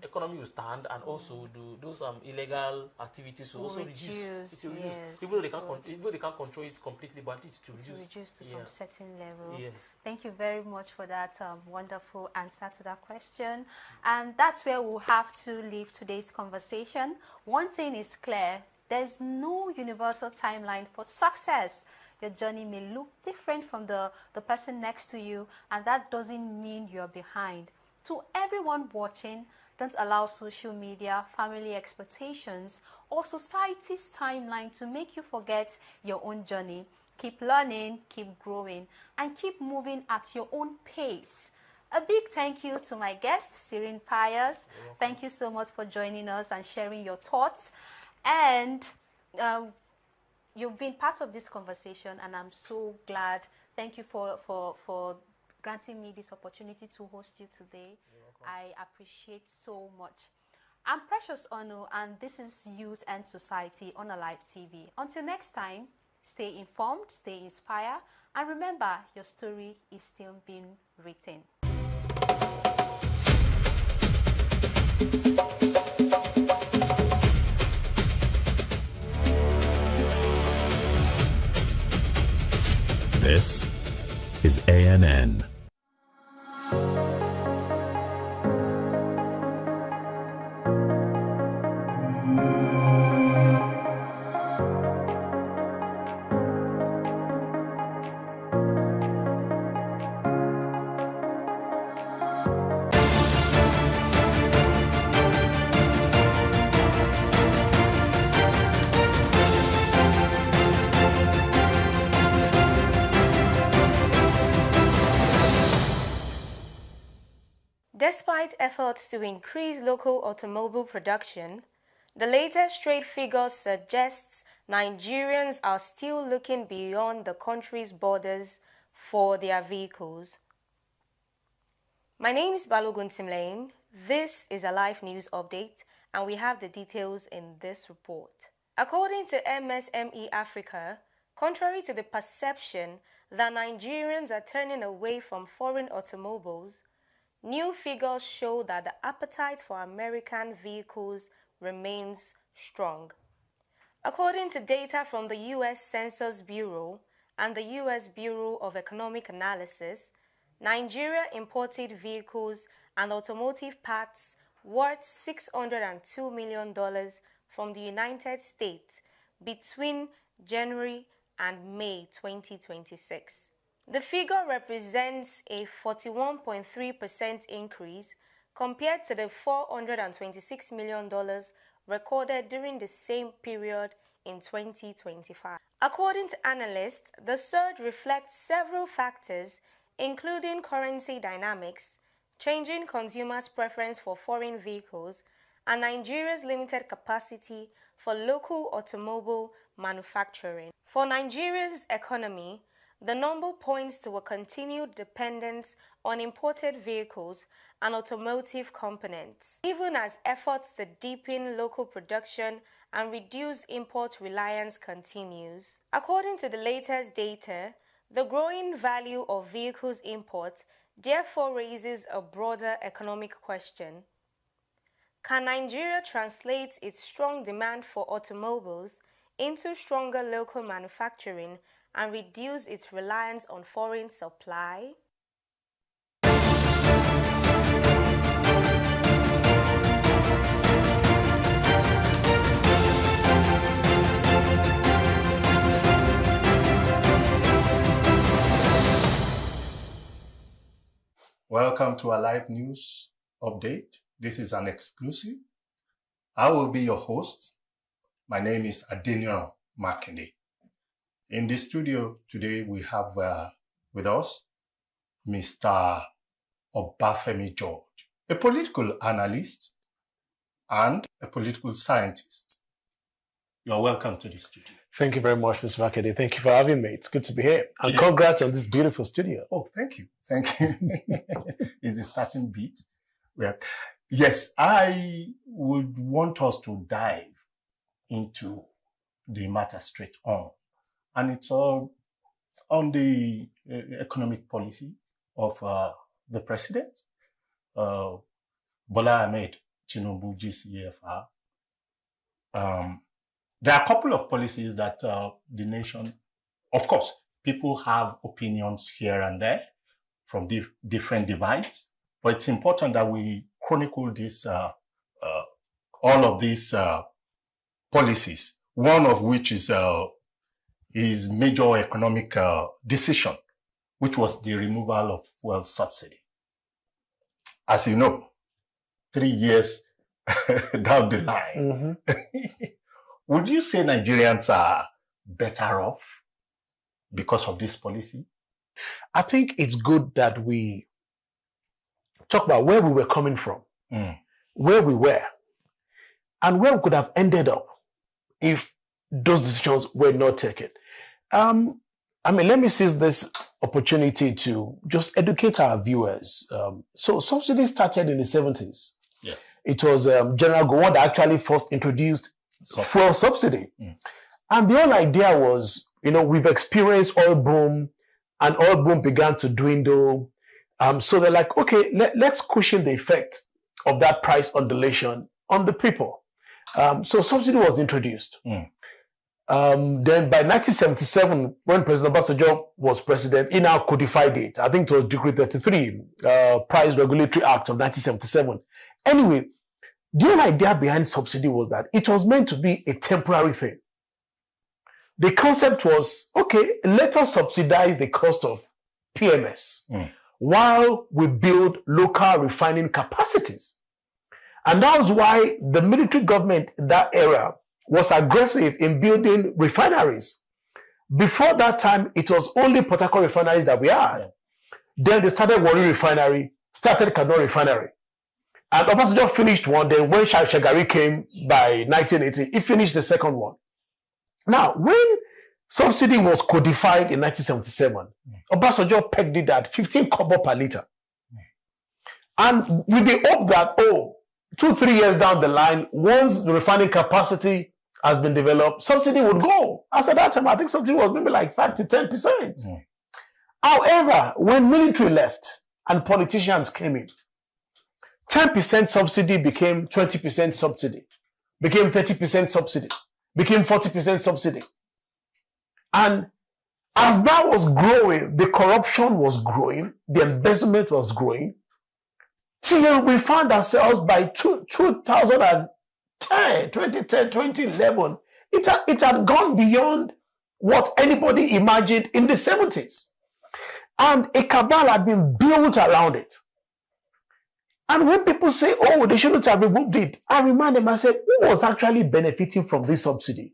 economy will stand, and also those illegal activities will also reduce. It will reduce. Yes, even though they can't control it completely, but it will reduce to some certain level. Yes. Thank you very much for that wonderful answer to that question. And that's where we'll have to leave today's conversation. One thing is clear: there's no universal timeline for success. Your journey may look different from the person next to you, and that doesn't mean you're behind. To everyone watching, don't allow social media, family expectations, or society's timeline to make you forget your own journey. Keep learning, keep growing, and keep moving at your own pace. A big thank you to my guest, Cyrene Pius. Thank you so much for joining us and sharing your thoughts. And you've been part of this conversation, and I'm so glad. Thank you for granting me this opportunity to host you today. I appreciate so much. I'm Precious Onu, and this is Youth and Society on Alive TV. Until next time, Stay informed, stay inspired, and remember, your story is still being written. This is ANN. Despite efforts to increase local automobile production, the latest trade figures suggests Nigerians are still looking beyond the country's borders for their vehicles. My name is Balogun Timlane. This is a live news update, and we have the details in this report. According to MSME Africa, contrary to the perception that Nigerians are turning away from foreign automobiles, new figures show that the appetite for American vehicles remains strong. According to data from the U.S. Census Bureau and the U.S. Bureau of Economic Analysis, Nigeria imported vehicles and automotive parts worth $602 million from the United States between January and May 2026. The figure represents a 41.3% increase compared to the $426 million recorded during the same period in 2025. According to analysts, the surge reflects several factors, including currency dynamics, changing consumers' preference for foreign vehicles, and Nigeria's limited capacity for local automobile manufacturing. For Nigeria's economy, the number points to a continued dependence on imported vehicles and automotive components, even as efforts to deepen local production and reduce import reliance continues. According to the latest data, the growing value of vehicles import therefore raises a broader economic question. Can Nigeria translate its strong demand for automobiles into stronger local manufacturing and reduce its reliance on foreign supply? Welcome to our live news update. This is an exclusive. I will be your host. My name is Adeniran Makinde. In the studio today, we have with us Mr. Obafemi George, a political analyst and a political scientist. You're welcome to the studio. Thank you very much, Mr. Makinde. Thank you for having me. It's good to be here. And congrats on this beautiful studio. Oh, thank you. Thank you. Is the starting beat? Well, yes, I would want us to dive into the matter straight on. And it's all on the economic policy of the president, Bola Ahmed Tinubu, GCFR. There are a couple of policies that the nation, of course, people have opinions here and there from different divides, but it's important that we chronicle this, all of these policies, one of which is his major economic decision, which was the removal of fuel subsidy. As you know, 3 years down the line, would you say Nigerians are better off because of this policy? I think it's good that we talk about where we were coming from, where we were, and where we could have ended up if those decisions were not taken. Let me seize this opportunity to just educate our viewers. So subsidy started in the 70s. Yeah. It was General Gowon that actually first introduced fuel subsidy. And the whole idea was, we've experienced oil boom, and oil boom began to dwindle. So they're like, okay, let's cushion the effect of that price undulation on the people. So subsidy was introduced. Then by 1977, when President Obasanjo was president, he now codified it. I think it was Decree 33, Price Regulatory Act of 1977. Anyway, the whole idea behind subsidy was that it was meant to be a temporary thing. The concept was, okay, let us subsidize the cost of PMS while we build local refining capacities. And that was why the military government in that era was aggressive in building refineries. Before that time, it was only Port Harcourt refineries that we had. Then they started Warri Refinery, started Kaduna Refinery. And Obasanjo finished one. Then when Shagari came by 1980, he finished the second one. Now, when subsidy was codified in 1977, Obasanjo pegged it at 15 kobo per liter. And with the hope that, 2-3 years down the line, once the refining capacity has been developed, subsidy would go. As at that time, I think subsidy was maybe like 5 to 10%. However, when military left and politicians came in, 10% subsidy became 20% subsidy, became 30% subsidy, became 40% subsidy. And as that was growing, the corruption was growing, the embezzlement was growing, till we found ourselves by 2010, 2011, it had gone beyond what anybody imagined in the 70s. And a cabal had been built around it. And when people say, they shouldn't have removed it, I remind them, I said, who was actually benefiting from this subsidy?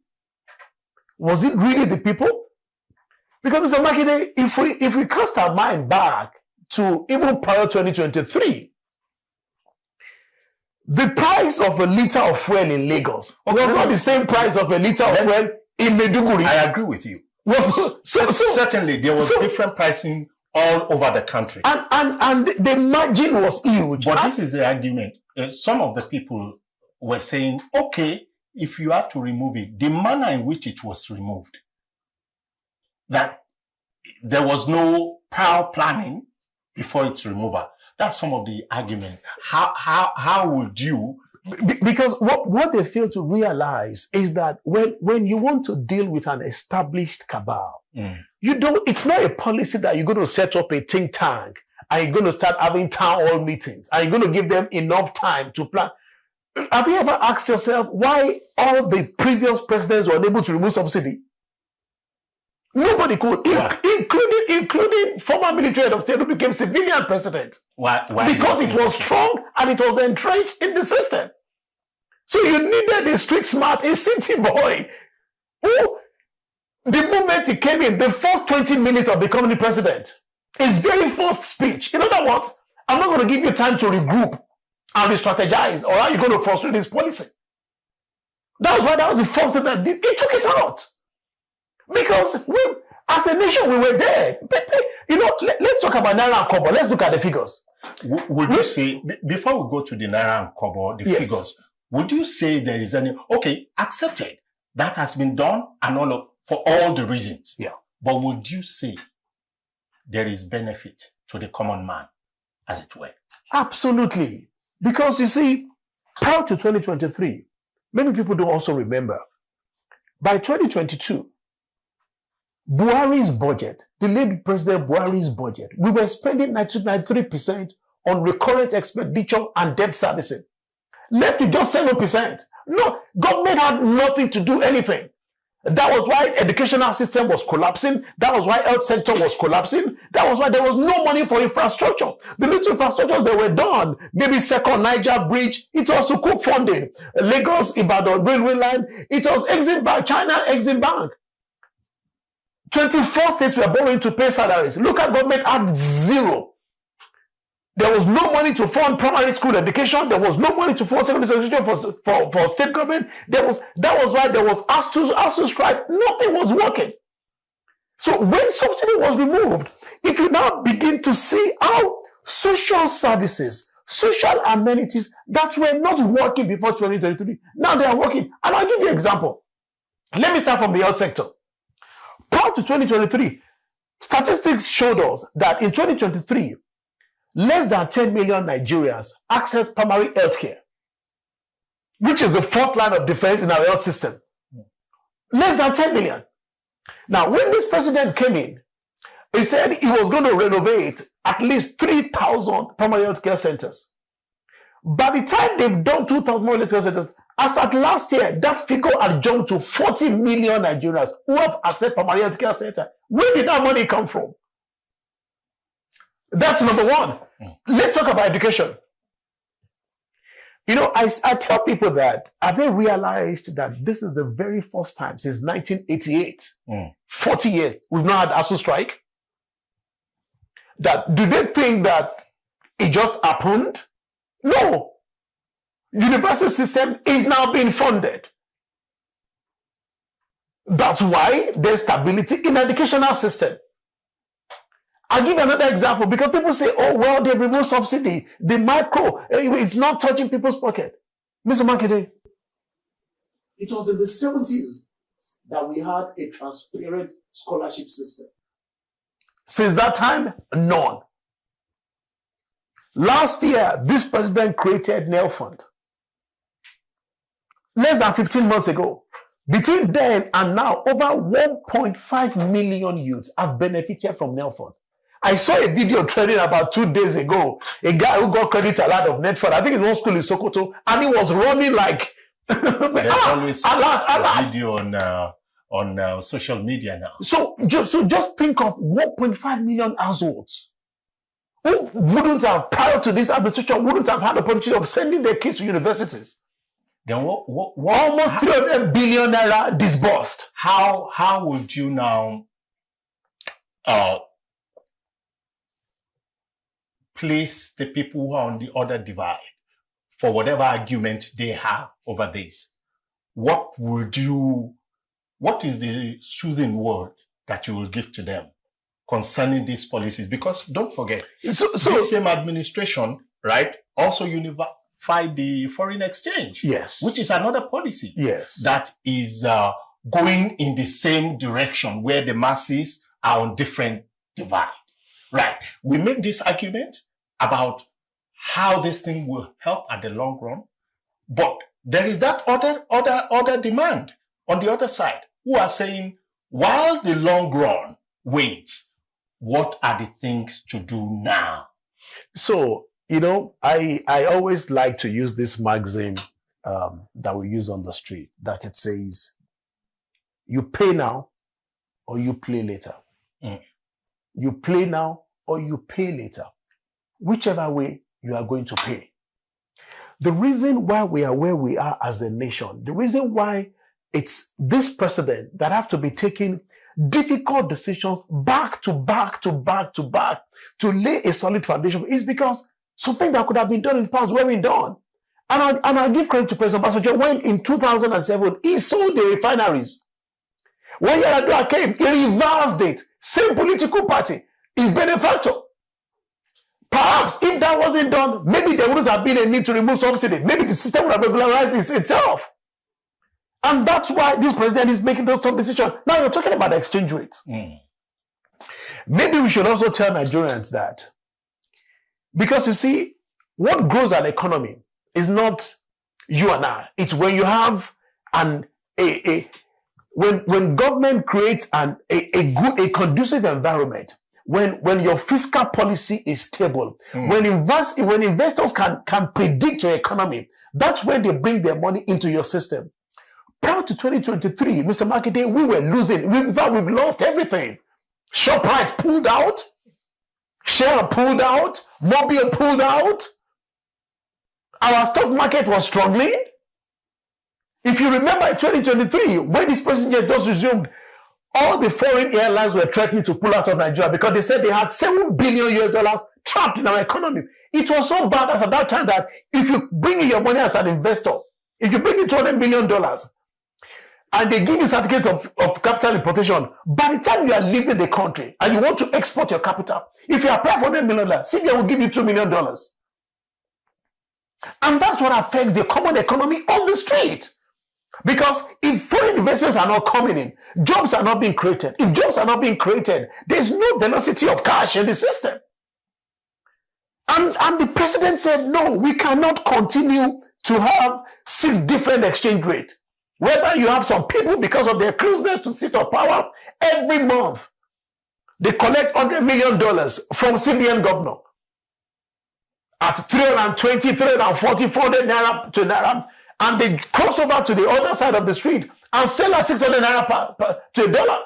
Was it really the people? Because Mr. Makinde, if we cast our mind back to even prior to 2023, the price of a liter of fuel in Lagos was not the same price of a liter of fuel in Maiduguri. I agree with you. Certainly, there was different pricing all over the country. And the margin was huge. But this is the argument. Some of the people were saying, okay, if you had to remove it, the manner in which it was removed, that there was no prior planning before its removal. That's some of the argument. How would you? Because what they fail to realize is that when you want to deal with an established cabal, it's not a policy that you're going to set up a think tank and you're going to start having town hall meetings and you're going to give them enough time to plan. Have you ever asked yourself why all the previous presidents were unable to remove subsidy? Nobody could, including former military head of state who became civilian president. Why? Because it was strong and it was entrenched in the system. So you needed a street smart, a city boy, who, the moment he came in, the first 20 minutes of becoming the president, his very first speech, in other words, I'm not going to give you time to regroup and re-strategize, or are you going to frustrate this policy? That was the first thing that did. He took it out. Because as a nation, we were there. Let's talk about Naira and Kobo. Let's look at the figures. Would you say, before we go to the Naira and Kobo, the figures, would you say there is any, accepted, that has been done and for all the reasons. Yeah. But would you say there is benefit to the common man, as it were? Absolutely. Because you see, prior to 2023, many people don't also remember, by 2022, Buhari's budget, the late President Buhari's budget, we were spending 93% on recurrent expenditure and debt servicing. Left to just 7%. No, government had nothing to do anything. That was why educational system was collapsing. That was why health sector was collapsing. That was why there was no money for infrastructure. The little infrastructures that were done, maybe Second Niger Bridge, it was Sukuk funding. Lagos, Ibadan, railway line, it was Exim Bank, China Exim Bank. 24 states were borrowing to pay salaries. Look at government had zero. There was no money to fund primary school education. There was no money to fund secondary education for state government. That was why there was ASU strike. Nothing was working. So when subsidy was removed, if you now begin to see how social services, social amenities that were not working before 2023, now they are working. And I'll give you an example. Let me start from the health sector. Prior to 2023, statistics showed us that in 2023, less than 10 million Nigerians access primary health care, which is the first line of defense in our health system. Less than 10 million. Now, when this president came in, he said he was going to renovate at least 3,000 primary health care centers. By the time they've done 2,000 more health care centers, as at last year, that figure had jumped to 40 million Nigerians who have accessed primary health care center. Where did that money come from? That's number one. Let's talk about education. You know, I tell people that, have they realized that this is the very first time since 1988, 40 years, we've not had ASU strike? Do they think that it just happened? No. University system is now being funded. That's why there's stability in the educational system. I'll give another example because people say, oh, well, they removed subsidy. The micro, it's not touching people's pocket. Mr. Makinde. It was in the 70s that we had a transparent scholarship system. Since that time, none. Last year, this president created NEL Fund. Less than 15 months ago. Between then and now, over 1.5 million youths have benefited from NEL Fund. I saw a video trending about 2 days ago. A guy who got credit a lot of NET Fund. I think it's one school in Sokoto, and he was running like there's always a video on social media now. So just think of 1.5 million households who wouldn't have, prior to this administration, wouldn't have had the opportunity of sending their kids to universities. Then what almost 300 billion naira disbursed. How would you now place the people who are on the other divide for whatever argument they have over this? What is the soothing word that you will give to them concerning these policies? Because don't forget, this same administration, right, also unified the foreign exchange. Yes. Which is another policy. Yes. That is going in the same direction where the masses are on different divide. Right. We make this argument about how this thing will help at the long run, but there is that other demand on the other side who are saying, while the long run waits, what are the things to do now? So, you know, I always like to use this maxim that we use on the street, that it says, you pay now or you play later. You play now or you pay later. Whichever way, you are going to pay. The reason why we are where we are as a nation, the reason why it's this president that have to be taking difficult decisions back to back to lay a solid foundation is because something that could have been done in the past weren't done. And I'll give credit to President Obasanjo when in 2007, he sold the refineries. When Yar'Adua came, he reversed it. Same political party, his benefactor. Perhaps if that wasn't done, maybe there wouldn't have been a need to remove subsidy. Maybe the system would have regularized itself. And that's why this president is making those tough decisions. Now you're talking about exchange rates. Maybe we should also tell Nigerians that, because you see, what grows an economy is not you and I. It's when you have when government creates a conducive environment. When your fiscal policy is stable, when investors can predict your economy, that's when they bring their money into your system. Prior to 2023, Mr. Makinde, we were losing. In fact, we've lost everything. ShopRite pulled out, Shell pulled out, Mobil pulled out. Our stock market was struggling. If you remember in 2023, when this president just resumed, all the foreign airlines were threatening to pull out of Nigeria because they said they had $7 billion trapped in our economy. It was so bad as at that time that if you bring in your money as an investor, if you bring in $200 million and they give you a certificate of capital importation, by the time you are leaving the country and you want to export your capital, if you apply for $100 million, CBN will give you $2 million. And that's what affects the common economy on the street. Because if foreign investments are not coming in, jobs are not being created. If jobs are not being created, there's no velocity of cash in the system. And the president said, no, we cannot continue to have 6 different exchange rates. Whether you have some people, because of their closeness to seat of power, every month, they collect $100 million from CBN governor at 320, 340, 400 naira to naira, and they cross over to the other side of the street and sell at 600 naira to a dollar.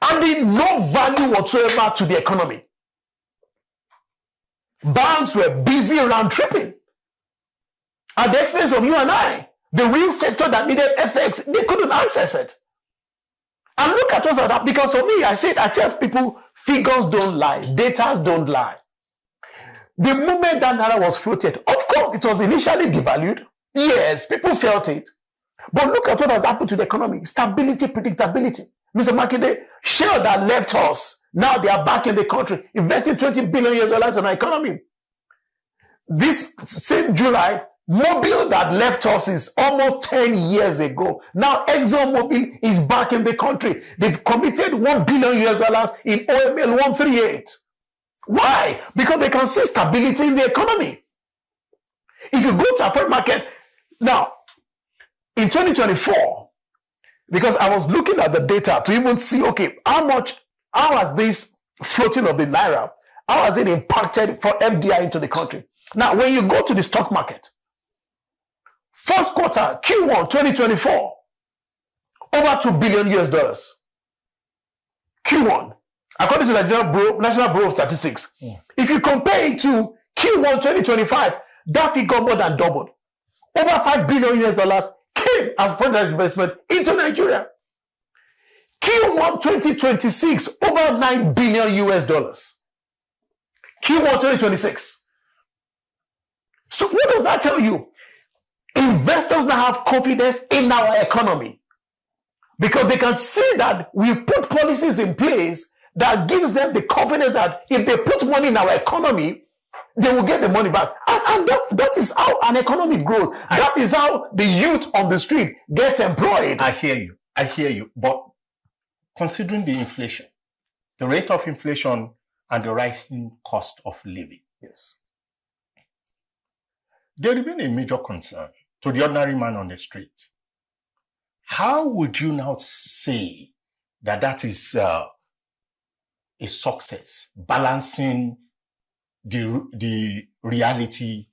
And they no value whatsoever to the economy. Banks were busy round tripping at the expense of you and I. The real sector that needed FX, they couldn't access it. And look at what's that. Because for me, I tell people, figures don't lie, data don't lie. The moment that naira was floated, of course, it was initially devalued. Yes, people felt it. But look at what has happened to the economy. Stability, predictability. Mr. Makinde, Shell that left us, now they are back in the country, investing $20 billion in our economy. This same July, Mobil that left us is almost 10 years ago. Now ExxonMobil is back in the country. They've committed $1 billion in OML 138. Why? Because they can see stability in the economy. If you go to a foreign market, now, in 2024, because I was looking at the data to even see, okay, how has this floating of the naira, how has it impacted for FDI into the country? Now, when you go to the stock market, first quarter, Q1 2024, over $2 billion US. Q1, according to the National Bureau of Statistics. If you compare it to Q1 2025, that figure more than doubled. Over $5 billion US came as foreign investment into Nigeria. Q1 2026, over $9 billion US. Q1 2026. So what does that tell you? Investors now have confidence in our economy because they can see that we've put policies in place that gives them the confidence that if they put money in our economy, they will get the money back. And that is how an economy grows. That is how the youth on the street gets employed. I hear you. But considering the inflation, the rate of inflation and the rising cost of living, yes, there remains a major concern to the ordinary man on the street. How would you now say that is a success, balancing the reality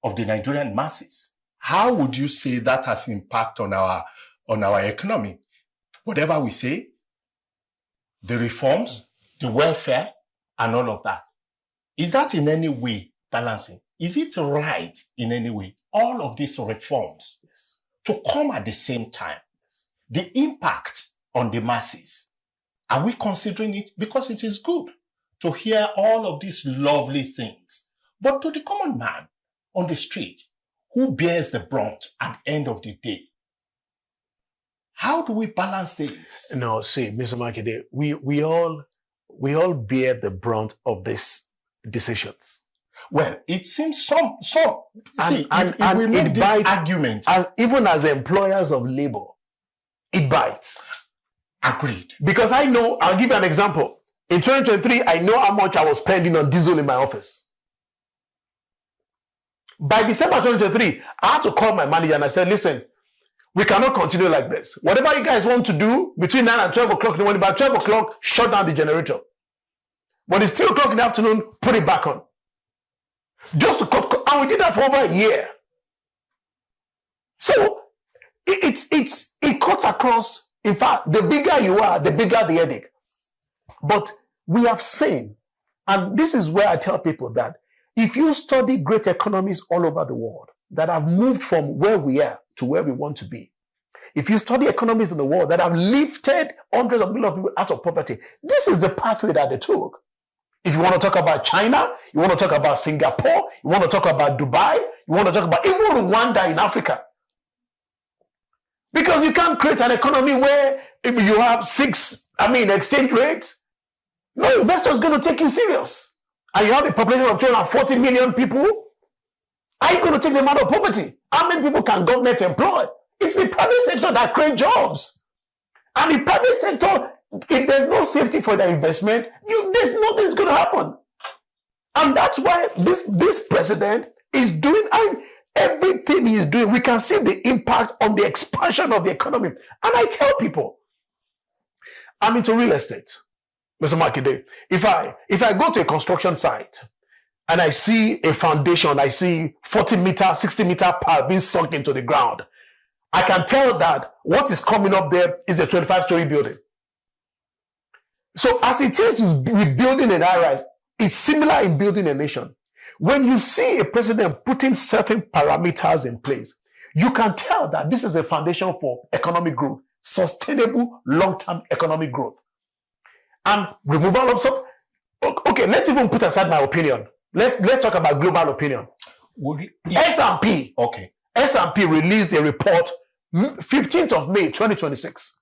of the Nigerian masses? How would you say that has impact on our economy? Whatever we say, the reforms, the welfare, and all of that, is that in any way balancing? Is it right in any way, all of these reforms to come at the same time? The impact on the masses, are we considering it? Because it is good to hear all of these lovely things. But to the common man on the street, who bears the brunt at the end of the day, how do we balance this? No, see, Mr. Makinde, we all bear the brunt of these decisions. Well, it seems some see, if we make this argument, even as employers of labor, it bites. Agreed. Because I know, I'll give you an example. In 2023, I know how much I was spending on diesel in my office. By December 2023, I had to call my manager and I said, listen, we cannot continue like this. Whatever you guys want to do between 9 and 12 o'clock in the morning, by 12 o'clock, shut down the generator. When it's 3 o'clock in the afternoon, put it back on. Just to cut, and we did that for over a year. So it cuts across. In fact, the bigger you are, the bigger the headache. But we have seen, and this is where I tell people that if you study great economies all over the world that have moved from where we are to where we want to be, if you study economies in the world that have lifted hundreds of millions of people out of poverty, this is the pathway that they took. If you want to talk about China, you want to talk about Singapore, you want to talk about Dubai, you want to talk about even Rwanda in Africa. Because you can't create an economy where if you have exchange rates, no investor is going to take you serious. And you have a population of 240 million people, Are you going to take them out of poverty? How many people can government employ? It's the private sector that creates jobs. And the private sector, if there's no safety for their investment, there's nothing's going to happen. And that's why this president is doing everything he is doing. We can see the impact on the expansion of the economy. And I tell people, I'm into real estate, Mr. Makinde. If I go to a construction site and I see a foundation, I see 40-meter, 60-meter pipe being sunk into the ground, I can tell that what is coming up there is a 25-story building. So as it is with building an high-rise, it's similar in building a nation. When you see a president putting certain parameters in place, you can tell that this is a foundation for economic growth, sustainable long-term economic growth. And removal of stuff. Okay, let's even put aside my opinion. Let's talk about global opinion. S&P. Okay. S&P released a report 15th of May 2026.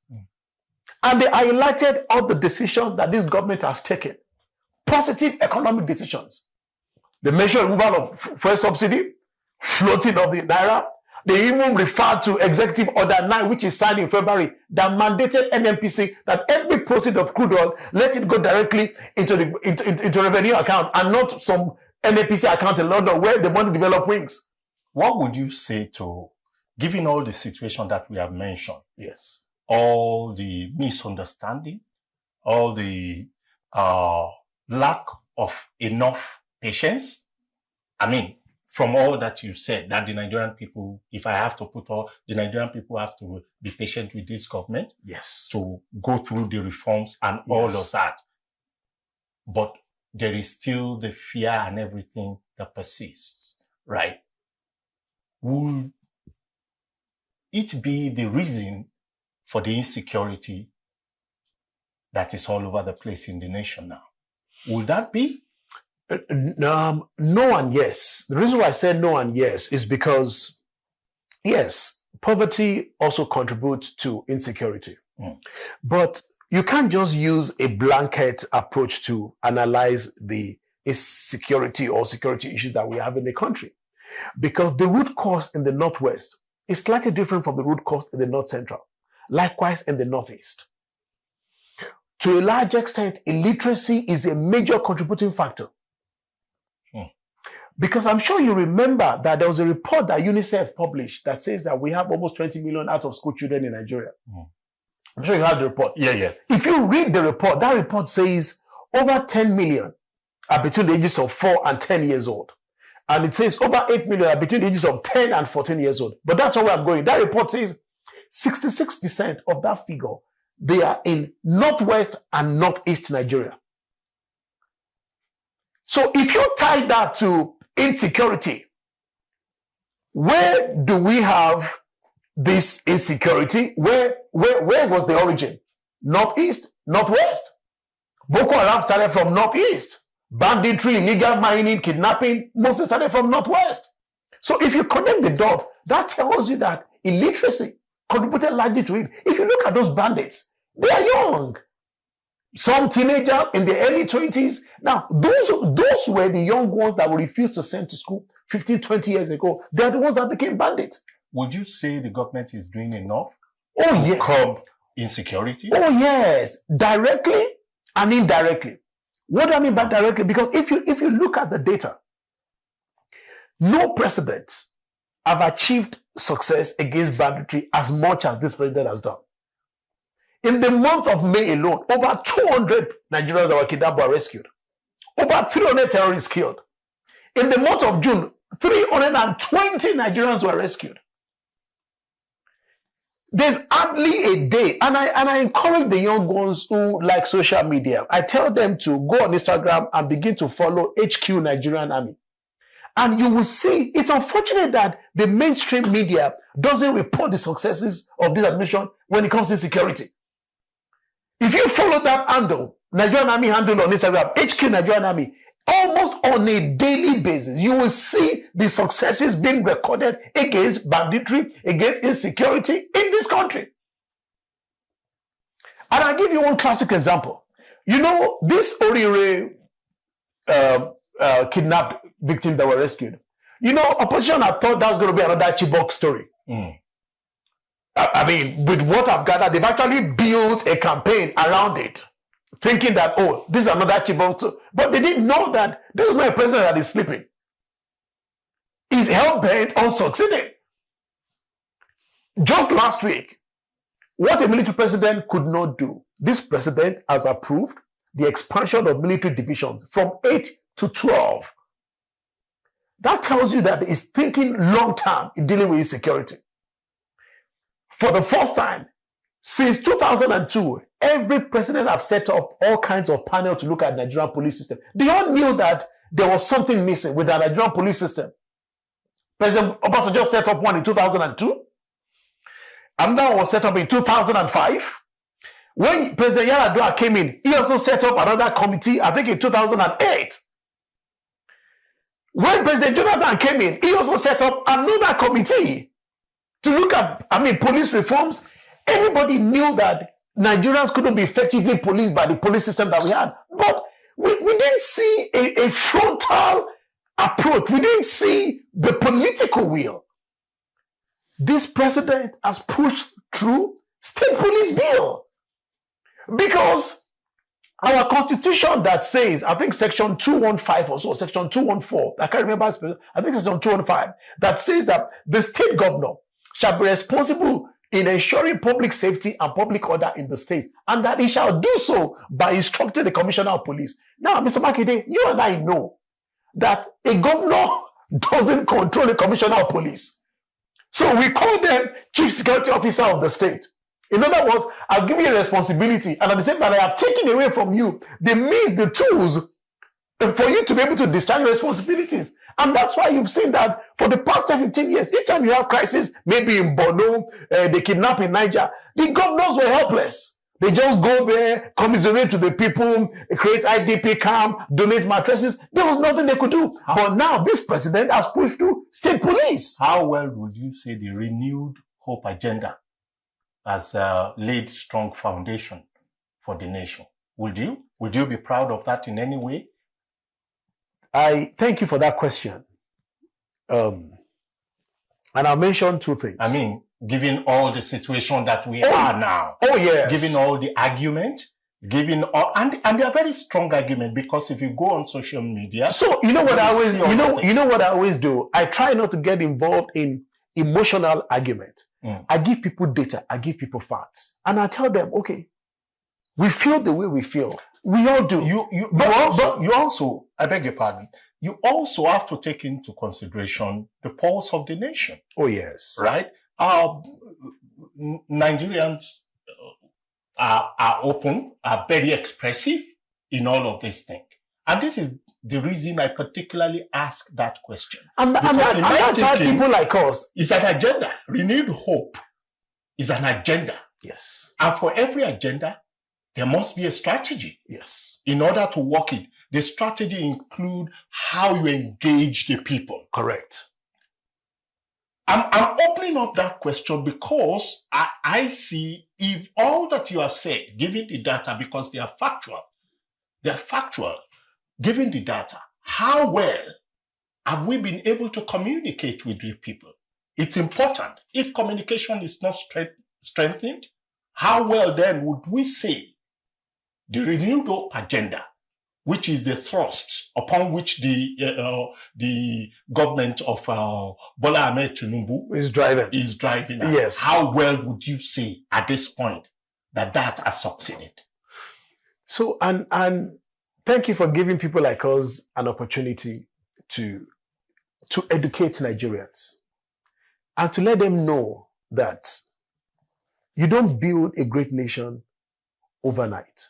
And they highlighted all the decisions that this government has taken. Positive economic decisions. They mentioned removal of fuel subsidy, floating of the naira. They even referred to Executive Order 9, which is signed in February, that mandated NNPC that every proceed of crude oil, let it go directly into revenue account and not some NNPC account in London where the money develop wings. What would you say to, given all the situation that we have mentioned, yes, all the misunderstanding, all the lack of enough patience? I mean, from all that you said, that the Nigerian people, if I have to put all, the Nigerian people have to be patient with this government. Yes. To go through the reforms and all of that. But there is still the fear and everything that persists, right? Will it be the reason for the insecurity that is all over the place in the nation now? Will that be? No and yes. The reason why I said no and yes is because, yes, poverty also contributes to insecurity. But you can't just use a blanket approach to analyze the insecurity or security issues that we have in the country. Because the root cause in the Northwest is slightly different from the root cause in the North Central. Likewise in the Northeast. To a large extent, illiteracy is a major contributing factor. Because I'm sure you remember that there was a report that UNICEF published that says that we have almost 20 million out of school children in Nigeria. I'm sure you have the report. Yeah. If you read the report, that report says over 10 million are between the ages of 4 and 10 years old. And it says over 8 million are between the ages of 10 and 14 years old. But that's not where I'm going. That report says 66% of that figure, they are in Northwest and Northeast Nigeria. So if you tie that to insecurity, where do we have this insecurity? Where was the origin? Northeast, Northwest. Boko Haram started from Northeast. Banditry, illegal mining, kidnapping, mostly started from Northwest. So if you connect the dots, that tells you that illiteracy contributed largely to it. If you look at those bandits, they are young. Some teenagers in the early 20s. Now, those were the young ones that were refused to send to school 15, 20 years ago. They are the ones that became bandits. Would you say the government is doing enough to curb insecurity? Oh, yes. Directly and indirectly. What do I mean by directly? Because if you look at the data, no president have achieved success against banditry as much as this president has done. In the month of May alone, over 200 Nigerians that were kidnapped were rescued. Over 300 terrorists killed. In the month of June, 320 Nigerians were rescued. There's hardly a day, and I encourage the young ones who like social media. I tell them to go on Instagram and begin to follow HQ Nigerian Army. And you will see, it's unfortunate that the mainstream media doesn't report the successes of this administration when it comes to security. If you follow that handle, Nigerian Army handle on Instagram, HQ Nigerian Army, almost on a daily basis, you will see the successes being recorded against banditry, against insecurity in this country. And I'll give you one classic example. You know, this Orire kidnapped victims that were rescued. You know, opposition had thought that was going to be another Chibok story. I mean, with what I've gathered, they've actually built a campaign around it, thinking that, oh, this is another Chibok story. But they didn't know that this is not a president that is sleeping. He's hell-bent on succeeding. Just last week, what a military president could not do, this president has approved the expansion of military divisions from 8 to 12. That tells you that he's thinking long-term in dealing with his security. For the first time since 2002, every president have set up all kinds of panels to look at the Nigerian police system. They all knew that there was something missing with the Nigerian police system. President Obasanjo set up one in 2002. Another one was set up in 2005. When President Yar'Adua came in, he also set up another committee, I think in 2008. When President Jonathan came in, he also set up another committee to look at, police reforms. Everybody knew that Nigerians couldn't be effectively policed by the police system that we had. But we didn't see a frontal approach. We didn't see the political will. This president has pushed through state police bill. Because our constitution that says, I think section 215 or so, section 214, I can't remember, I think section 215, that says that the state governor shall be responsible in ensuring public safety and public order in the states, and that he shall do so by instructing the commissioner of police. Now, Mr. Makinde, you and I know that a governor doesn't control the commissioner of police. So we call them chief security officer of the state. In other words, I've given you a responsibility, and at the same time, I have taken away from you the means, the tools for you to be able to discharge your responsibilities. And that's why you've seen that for the past 10, 15 years, each time you have crisis, maybe in Borno, they kidnap in Niger, the governors were helpless. They just go there, commiserate to the people, create IDP camp, donate mattresses. There was nothing they could do. But now this president has pushed through state police. How well would you say the renewed hope agenda has laid strong foundation for the nation? Would you be proud of that in any way? I thank you for that question. And I'll mention two things. I mean, given all the situation that we are now. Oh, yes. Given all the argument, given all, and they are very strong argument, because if you go on social media. So, you know what I always, you know what I always do? I try not to get involved in emotional argument. I give people data. I give people facts. And I tell them, okay, we feel the way we feel. We all do. You also, I beg your pardon, you also have to take into consideration the pulse of the nation. Oh, yes. Right? Nigerians are open, are very expressive in all of these things. And this is the reason I particularly ask that question. And that's why people like us. It's an agenda. Renewed hope is an agenda. Yes. And for every agenda, there must be a strategy. Yes. In order to work it. The strategy include how you engage the people. Correct. I'm opening up that question because I see if all that you have said, given the data, because they are factual, given the data, how well have we been able to communicate with the people? It's important. If communication is not strengthened, how well then would we say the renewed hope agenda, which is the thrust upon which the government of Bola Ahmed Tinubu is driving. Yes. How well would you say at this point that has succeeded? So, and thank you for giving people like us an opportunity to educate Nigerians and to let them know that you don't build a great nation overnight.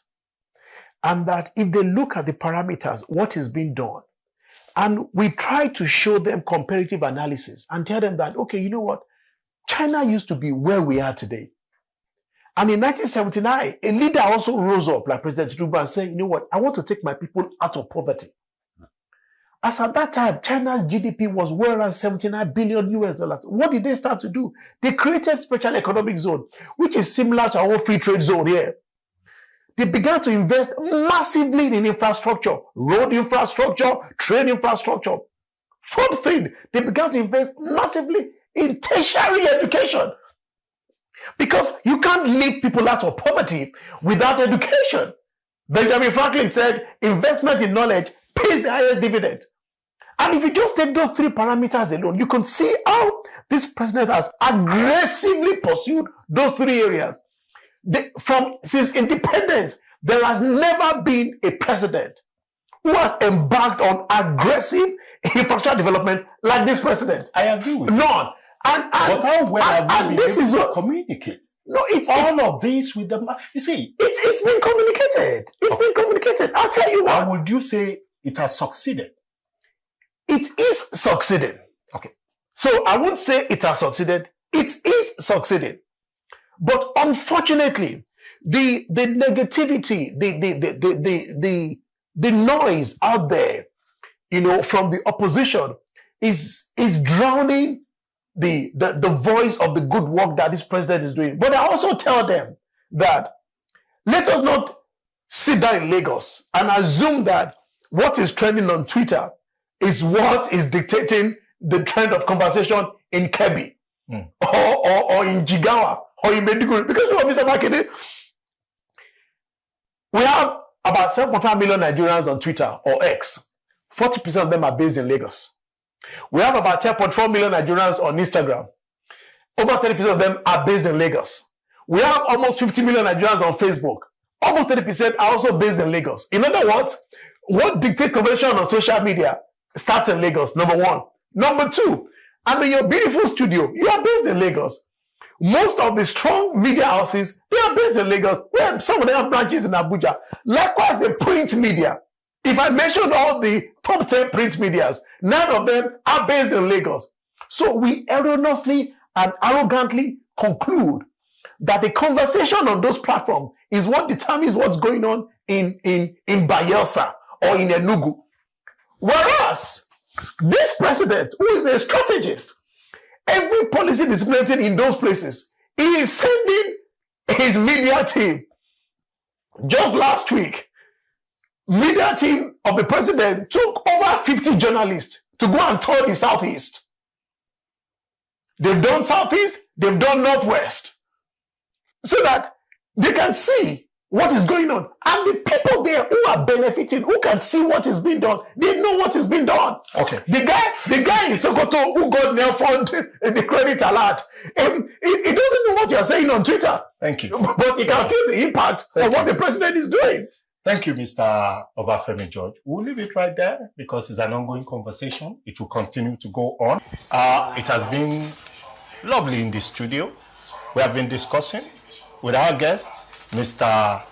And that if they look at the parameters, what is being done, and we try to show them comparative analysis and tell them that, okay, you know what? China used to be where we are today. And in 1979, a leader also rose up, like President Tinubu, and said, you know what? I want to take my people out of poverty. As at that time, China's GDP was well around $79 billion US. What did they start to do? They created special economic zone, which is similar to our free trade zone here. They began to invest massively in infrastructure, road infrastructure, train infrastructure. Fourth thing, they began to invest massively in tertiary education. Because you can't lift people out of poverty without education. Benjamin Franklin said, investment in knowledge pays the highest dividend. And if you just take those three parameters alone, you can see how this president has aggressively pursued those three areas. Since independence, there has never been a president who has embarked on aggressive infrastructure development like this president. I agree with you. None. But how well have we been able to communicate? No, all of this with the... You see... It's been communicated. It's been communicated. I'll tell you what. How would you say it has succeeded? It is succeeding. Okay. So I won't say it has succeeded. It is succeeding. But unfortunately, the negativity, the noise out there, from the opposition is drowning the voice of the good work that this president is doing. But I also tell them that let us not sit down in Lagos and assume that what is trending on Twitter is what is dictating the trend of conversation in Kebbi or in Jigawa or in Maiduguri. Because Mr. Makinde, we have about 7.5 million Nigerians on Twitter or X. 40% of them are based in Lagos. We have about 10.4 million Nigerians on Instagram. Over 30% of them are based in Lagos. We have almost 50 million Nigerians on Facebook. Almost 30% are also based in Lagos. In other words, what dictates conversation on social media starts in Lagos, number one. Number two, I'm in your beautiful studio. You are based in Lagos. Most of the strong media houses, they are based in Lagos. Some of them have branches in Abuja. Likewise, the print media. If I mention all the top 10 print medias, 9 of them are based in Lagos. So we erroneously and arrogantly conclude that the conversation on those platforms is what determines what's going on in Bayelsa or in Enugu. Whereas this president, who is a strategist, every policy that's implemented in those places, he is sending his media team. Just last week, media team of the president took over 50 journalists to go and tour the Southeast. They've done Southeast, they've done Northwest, so that they can see what is going on. And the people there who are benefiting, who can see what is being done, they know what is being done. Okay. The guy in Sokoto who got nail fund the credit alert, he doesn't know what you're saying on Twitter. Thank you. But he can feel the impact of what the president is doing. Thank you, Mr. Obafemi George. We'll leave it right there because it's an ongoing conversation. It will continue to go on. It has been lovely in the studio. We have been discussing with our guest, Mr.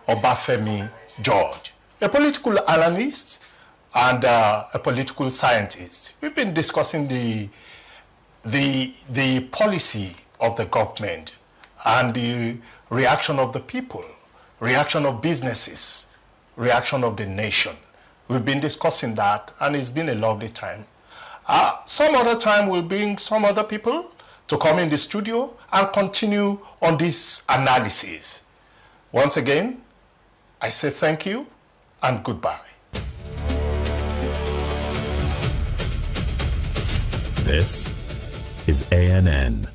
Obafemi George, a political analyst and a political scientist. We've been discussing the policy of the government and the reaction of the people, reaction of businesses, reaction of the nation. We've been discussing that, and it's been a lovely time. Some other time we'll bring some other people to come in the studio and continue on this analysis. Once again, I say thank you and goodbye. This is ANN.